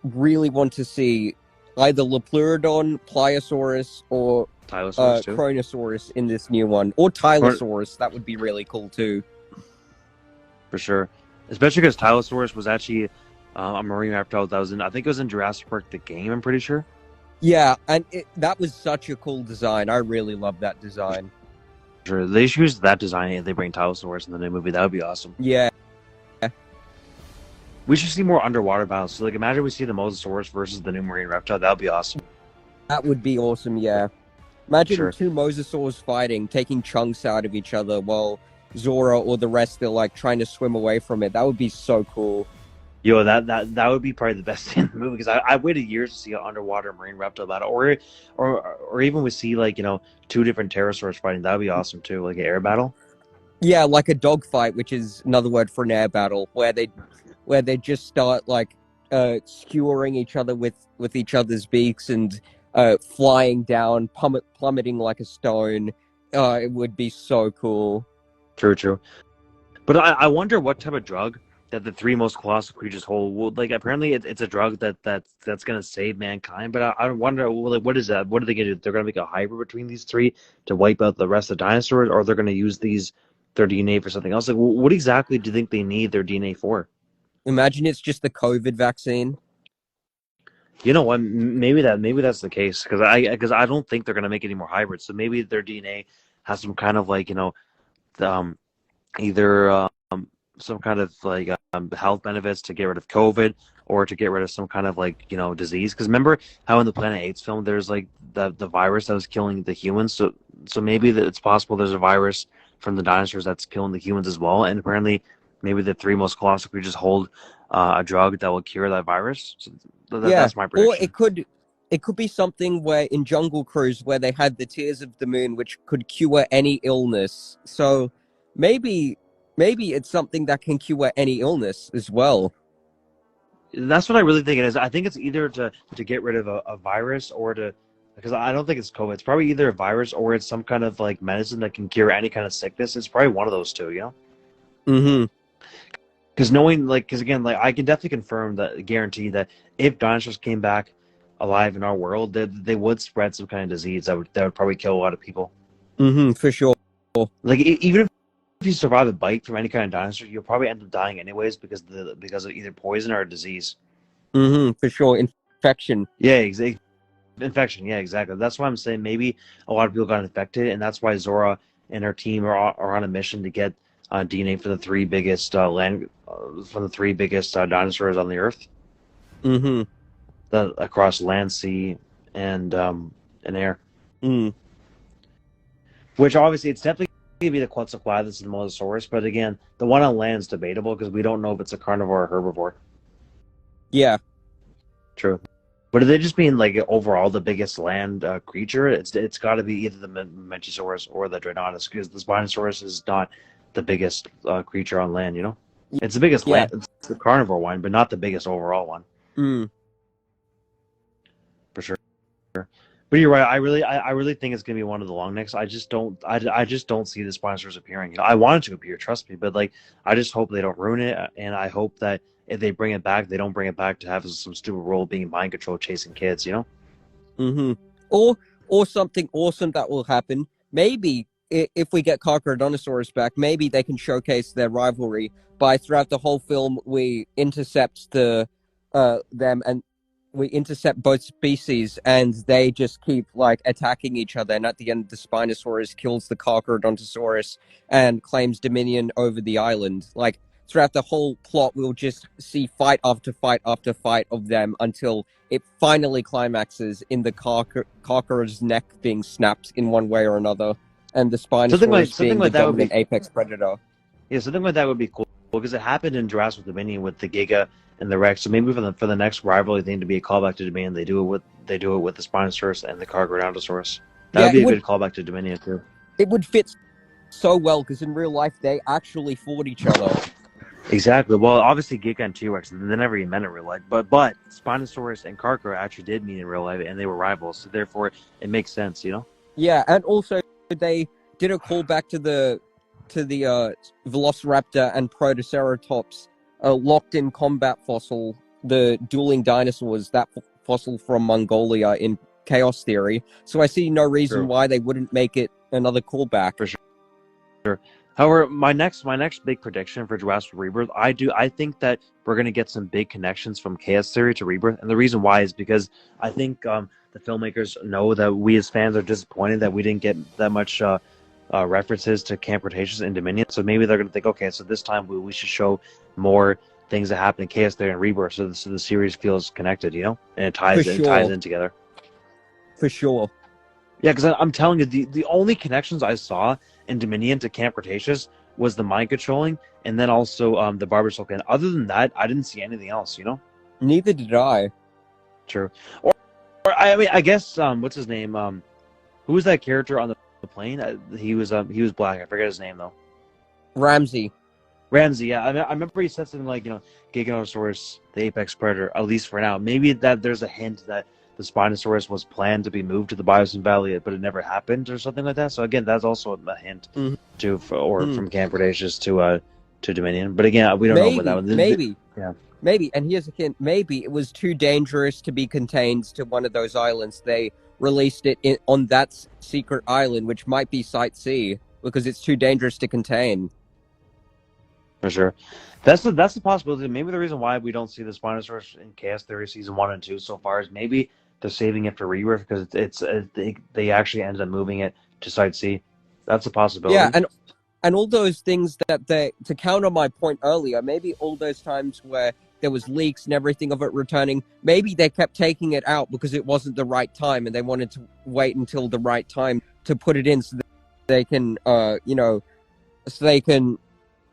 really want to see either Lepleurodon, Pliosaurus, or Kronosaurus in this new one, or Tylosaurus. That would be really cool too. For sure, especially because Tylosaurus was actually a marine reptile that was in, I think it was in Jurassic Park the game. I'm pretty sure. Yeah, and that was such a cool design. I really love that design. Sure, they should use that design if they bring Tylosaurus in the new movie. That would be awesome. Yeah. We should see more underwater battles. So, imagine we see the Mosasaurus versus the new marine reptile. That would be awesome. That would be awesome, yeah. Imagine two Mosasaurs fighting, taking chunks out of each other, while Zora or the rest are, trying to swim away from it. That would be so cool. Yo, that would be probably the best thing in the movie, because I waited years to see an underwater marine reptile battle, or even we see two different pterosaurs fighting. That would be awesome too, like an air battle. Yeah, like a dogfight, which is another word for an air battle, where they just start skewering each other with each other's beaks and flying down, plummeting like a stone. It would be so cool. True. But I wonder what type of drug that the three most colossal creatures hold. Well, apparently it's a drug that's going to save mankind. But I wonder, what is that? What are they going to do? They're going to make a hybrid between these three to wipe out the rest of the dinosaurs, or they're going to use their DNA for something else? What exactly do you think they need their DNA for? Imagine it's just the COVID vaccine. You know what? Maybe that's the case, because I don't think they're going to make any more hybrids. So maybe their DNA has some kind of either some kind of health benefits to get rid of COVID, or to get rid of some kind of disease. Because remember how in the Planet Apes film there's the virus that was killing the humans. So maybe it's possible there's a virus from the dinosaurs that's killing the humans as well. And apparently maybe the three most colossal creatures hold a drug that will cure that virus. So that's my prediction. Or it could be something where in Jungle Cruise, where they had the Tears of the Moon, which could cure any illness. So maybe it's something that can cure any illness as well. That's what I really think it is. I think it's either to get rid of a virus, or to because I don't think it's COVID. It's probably either a virus or it's some kind of like medicine that can cure any kind of sickness. It's probably one of those two, you know? Mm-hmm. Because knowing, like, because again, like, I can definitely confirm that, guarantee that if dinosaurs came back alive in our world, they would spread some kind of disease that would probably kill a lot of people. Mm-hmm. For sure. Like, even if you survive a bite from any kind of dinosaur, you'll probably end up dying anyways because of either poison or disease. Mm-hmm. For sure. Infection. Yeah, exactly. Infection. Yeah, exactly. That's why I'm saying maybe a lot of people got infected, and that's why Zora and her team are on a mission to get DNA for the three biggest dinosaurs on the Earth, Mm-hmm. across land, sea, and air. Mm. Which obviously it's definitely going to be the Quetzalcoatlus and the Mosasaurus, but again, the one on land is debatable because we don't know if it's a carnivore or herbivore. Yeah. True. But if they just mean like overall the biggest land creature, it's got to be either the Mamenchisaurus or the Dreadnoughtus, because the Spinosaurus is not the biggest creature on land, you know? It's the biggest land, it's the carnivore one, but not the biggest overall one. Mm. For sure. But you're right. I really think it's gonna be one of the long necks. I just don't see the Spinosaurus appearing. You know, I want it to appear, trust me, but like I just hope they don't ruin it, and I hope that if they bring it back, they don't bring it back to have some stupid role being mind control chasing kids, you know? Mm-hmm. Or something awesome that will happen. Maybe if we get Carcharodontosaurus back, maybe they can showcase their rivalry by throughout the whole film we intercept them and we intercept both species and they just keep like attacking each other, and at the end the Spinosaurus kills the Carcharodontosaurus and claims dominion over the island. Like throughout the whole plot we'll just see fight after fight after fight of them until it finally climaxes in the Carcharod's neck being snapped in one way or another, and the Spinosaurus being the dominant apex predator. Yeah, something like that would be cool because it happened in Jurassic Dominion with the Giga and the Rex. So maybe for the next rivalry thing to be a callback to Dominion, they do it with the Spinosaurus and the Carcharodontosaurus. That would be a good callback to Dominion too. It would fit so well because in real life they actually fought each other. Exactly. Well, obviously Giga and T-Rex, they never even met in real life. But Spinosaurus and Carchar actually did meet in real life, and they were rivals. So therefore, it makes sense, you know? Yeah, and also they did a callback to the Velociraptor and Protoceratops locked in combat fossil, the dueling dinosaurs, that fossil from Mongolia in Chaos Theory. So I see no reason why they wouldn't make it another callback. For sure. However, my next big prediction for Jurassic Rebirth, I think that we're going to get some big connections from Chaos Theory to Rebirth, and the reason why is because I think the filmmakers know that we as fans are disappointed that we didn't get that much references to Camp Cretaceous and Dominion, so maybe they're going to think, okay, so this time we should show more things that happen in Chaos Theory and Rebirth, so the series feels connected, you know, and it ties in together. For sure. Yeah, because I'm telling you, the only connections I saw in Dominion to Camp Cretaceous was the mind controlling, and then also the Barbershop. And other than that, I didn't see anything else. You know. Neither did I. True. Or I mean, I guess what's his name? Who was that character on the plane? He was black. I forget his name though. Ramsey. Yeah. I remember he said something like, you know, Giganosaurus, the apex predator, at least for now. Maybe that there's a hint that the Spinosaurus was planned to be moved to the Biosyn Valley, but it never happened, or something like that. So again, that's also a hint from Camp Cretaceous to Dominion. But again, we don't know about that one. Maybe. And here's a hint: maybe it was too dangerous to be contained to one of those islands. They released it on that secret island, which might be Site C, because it's too dangerous to contain. For sure. That's the possibility. Maybe the reason why we don't see the Spinosaurus in Chaos Theory season 1 and 2 so far is maybe they're saving it for Rebirth because they actually ended up moving it to Site C. That's a possibility. Yeah, and all those things that to counter my point earlier, maybe all those times where there was leaks and everything of it returning, maybe they kept taking it out because it wasn't the right time and they wanted to wait until the right time to put it in so that they can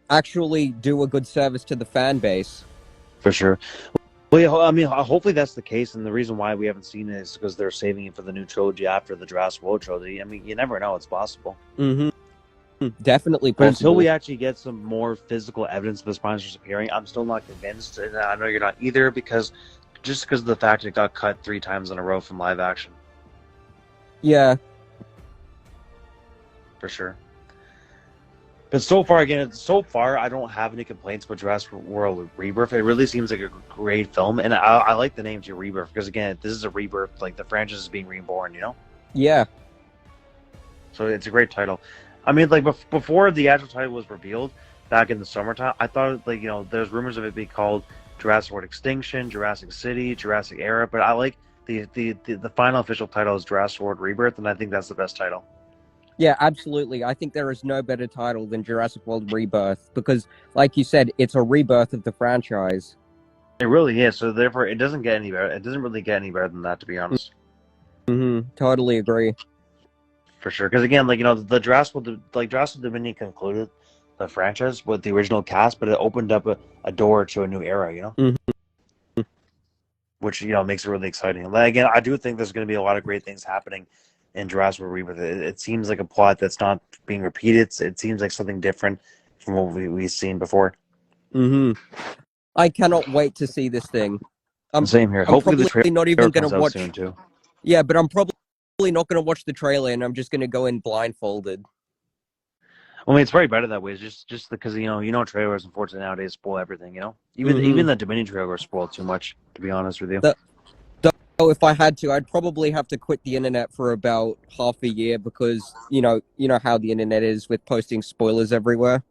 actually do a good service to the fan base. For sure. Well, yeah, I mean, hopefully that's the case, and the reason why we haven't seen it is because they're saving it for the new trilogy after the Jurassic World trilogy. I mean, you never know; it's possible. Mm-hmm. Definitely possible. But possible. until we actually get some more physical evidence of the Spinosaurus appearing, I'm still not convinced, and I know you're not either, because of the fact it got cut 3 times in a row from live action. Yeah, for sure. But so far, I don't have any complaints with Jurassic World Rebirth. It really seems like a great film, and I like the name to Rebirth because again, this is a rebirth. Like the franchise is being reborn, you know. yeah. So it's a great title. I mean, like before the actual title was revealed back in the summertime, I thought like there's rumors of it being called Jurassic World Extinction, Jurassic City, Jurassic Era, but I like the final official title is Jurassic World Rebirth, and I think that's the best title. Yeah, absolutely. I think there is no better title than Jurassic World Rebirth because, like you said, it's a rebirth of the franchise. It really is. So therefore, it doesn't get any better. It doesn't really get any better than that, to be honest. Totally agree. For sure, because again, like the Jurassic Dominion concluded the franchise with the original cast, but it opened up a door to a new era, which makes it really exciting. And again, I do think there's going to be a lot of great things happening in Jurassic World Rebirth. It seems like a plot that's not being repeated. It seems like something different from what we've seen before. I cannot wait to see this thing. Same here. I'm Hopefully the probably not even going to watch soon too. Yeah, but I'm probably not going to watch the trailer, and I'm just going to go in blindfolded. I mean, it's very better that way. It's just because trailers unfortunately nowadays spoil everything. Even the Dominion trailer spoiled too much. To be honest with you. So if I had to, I'd probably have to quit the internet for about half a year because you know how the internet is with posting spoilers everywhere.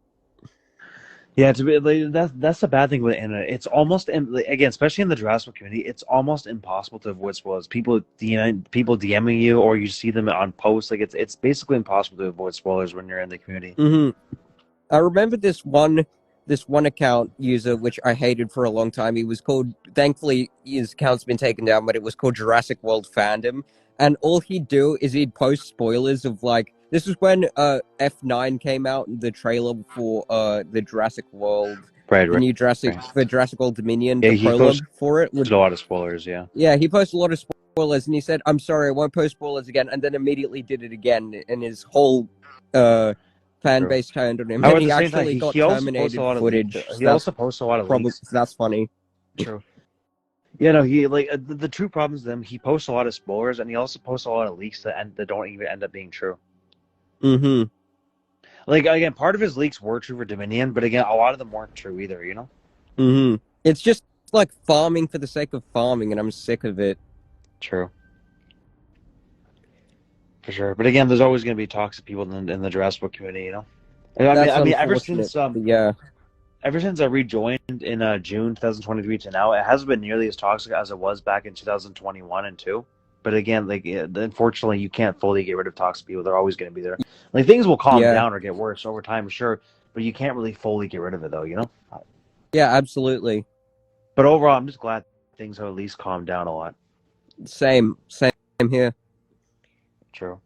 Yeah, that's the bad thing with the internet. It's almost again, especially in the Jurassic community, it's almost impossible to avoid spoilers. People DMing you, or you see them on posts. Like it's basically impossible to avoid spoilers when you're in the community. I remember this one account user which I hated for a long time. He was called. Thankfully, his account's been taken down, but it was called Jurassic World Fandom. And all he'd do is he'd post spoilers of like. This was when F9 came out, the trailer for the Jurassic World, the new Jurassic World Dominion, the prologue for it. With a lot of spoilers, yeah. Yeah, he posted a lot of spoilers, and he said, "I'm sorry, I won't post spoilers again," and then immediately did it again, and his whole fan base turned on him. And he actually got terminated footage. He also posts a lot of leaks. That's funny. True. Yeah, he the true problem is them. He posts a lot of spoilers, and he also posts a lot of leaks that don't even end up being true. Like again, part of his leaks were true for Dominion, but again, a lot of them weren't true either. It's just like farming for the sake of farming, and I'm sick of it. True. For sure, but again, there's always going to be toxic people in the Jurassic community. I mean, ever since I rejoined in June 2023 to now, it hasn't been nearly as toxic as it was back in 2021 and 2. But again, unfortunately, you can't fully get rid of toxic people. They're always going to be there. Like things will calm down or get worse over time, sure, but you can't really fully get rid of it, though. Yeah, absolutely. But overall, I'm just glad things have at least calmed down a lot. Same here. True.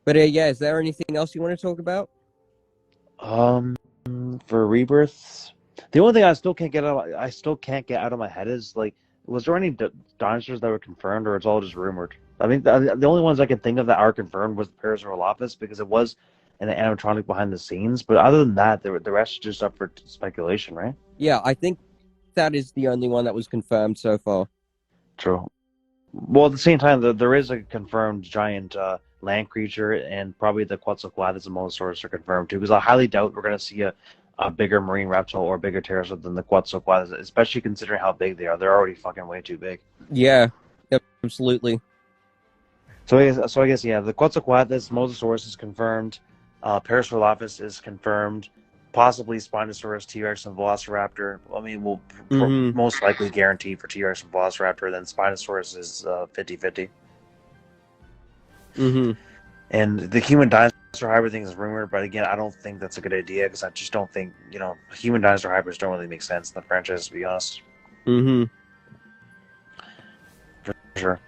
But is there anything else you want to talk about? For Rebirth, the only thing I still can't get out of my head is was there any dinosaurs that were confirmed, or it's all just rumored? I mean, the only ones I can think of that are confirmed was the Parasaurolophus, because it was an animatronic behind the scenes. But other than that, the rest is just up for speculation, right? Yeah, I think that is the only one that was confirmed so far. True. Well, at the same time, there is a confirmed giant land creature, and probably the Quetzalcoatlus and Mosasaurus are confirmed too, because I highly doubt we're going to see a bigger marine reptile or bigger pterosaur than the Quetzalcoatlus, especially considering how big they are. They're already fucking way too big. Yeah, absolutely. So I guess the Quetzalcoatlus, Mosasaurus is confirmed. Parasaurolophus is confirmed. Possibly Spinosaurus, T-Rex, and Velociraptor. I mean, we'll most likely guarantee for T-Rex and Velociraptor. Then Spinosaurus is 50-50. And the human dinosaur hybrid thing is rumored, but again, I don't think that's a good idea, because I just don't think, human dinosaur hybrids don't really make sense in the franchise, to be honest. For sure.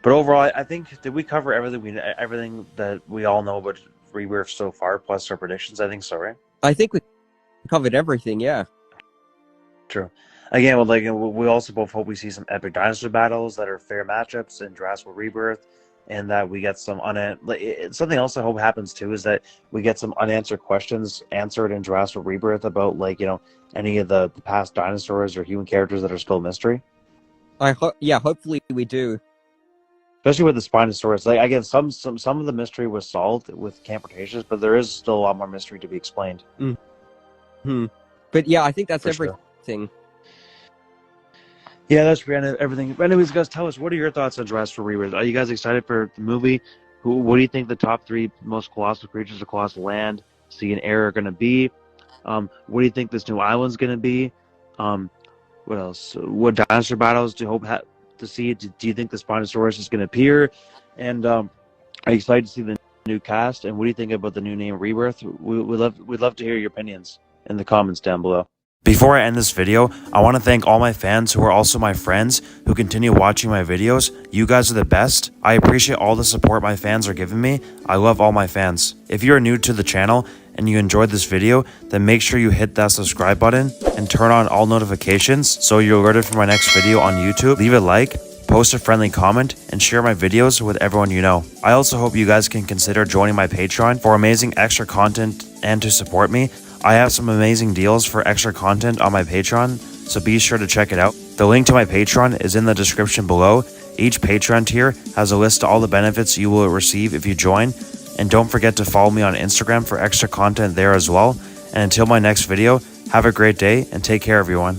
But overall, I think, did we cover everything that we all know about Rebirth so far, plus our predictions? I think so, right? I think we covered everything, yeah. True. Again, we also both hope we see some epic dinosaur battles that are fair matchups in Jurassic World Rebirth, and that we get some something else I hope happens too is that we get some unanswered questions answered in Jurassic World Rebirth about any of the past dinosaurs or human characters that are still a mystery. Hopefully we do. especially with the Spinosaurus. Like again, some of the mystery was solved with Camp Cretaceous, but there is still a lot more mystery to be explained. But yeah, I think that's For everything. Yeah, that's everything. But anyways, guys, tell us, what are your thoughts on Jurassic World Rebirth? Are you guys excited for the movie? What do you think the top 3 most colossal creatures across land, sea, and air are going to be? What do you think this new island's going to be? What else? What dinosaur battles do you hope to see? Do you think the Spinosaurus is going to appear? And are you excited to see the new cast? And what do you think about the new name Rebirth? We'd love to hear your opinions in the comments down below. Before I end this video, I want to thank all my fans who are also my friends who continue watching my videos. You guys are the best. I appreciate all the support my fans are giving me. I love all my fans. If you're new to the channel and you enjoyed this video, then make sure you hit that subscribe button and turn on all notifications so you're alerted for my next video on YouTube. Leave a like, post a friendly comment, and share my videos with everyone you know. I also hope you guys can consider joining my Patreon for amazing extra content and to support me. I have some amazing deals for extra content on my Patreon, so be sure to check it out. The link to my Patreon is in the description below. Each Patreon tier has a list of all the benefits you will receive if you join, and don't forget to follow me on Instagram for extra content there as well. And until my next video, have a great day and take care, everyone.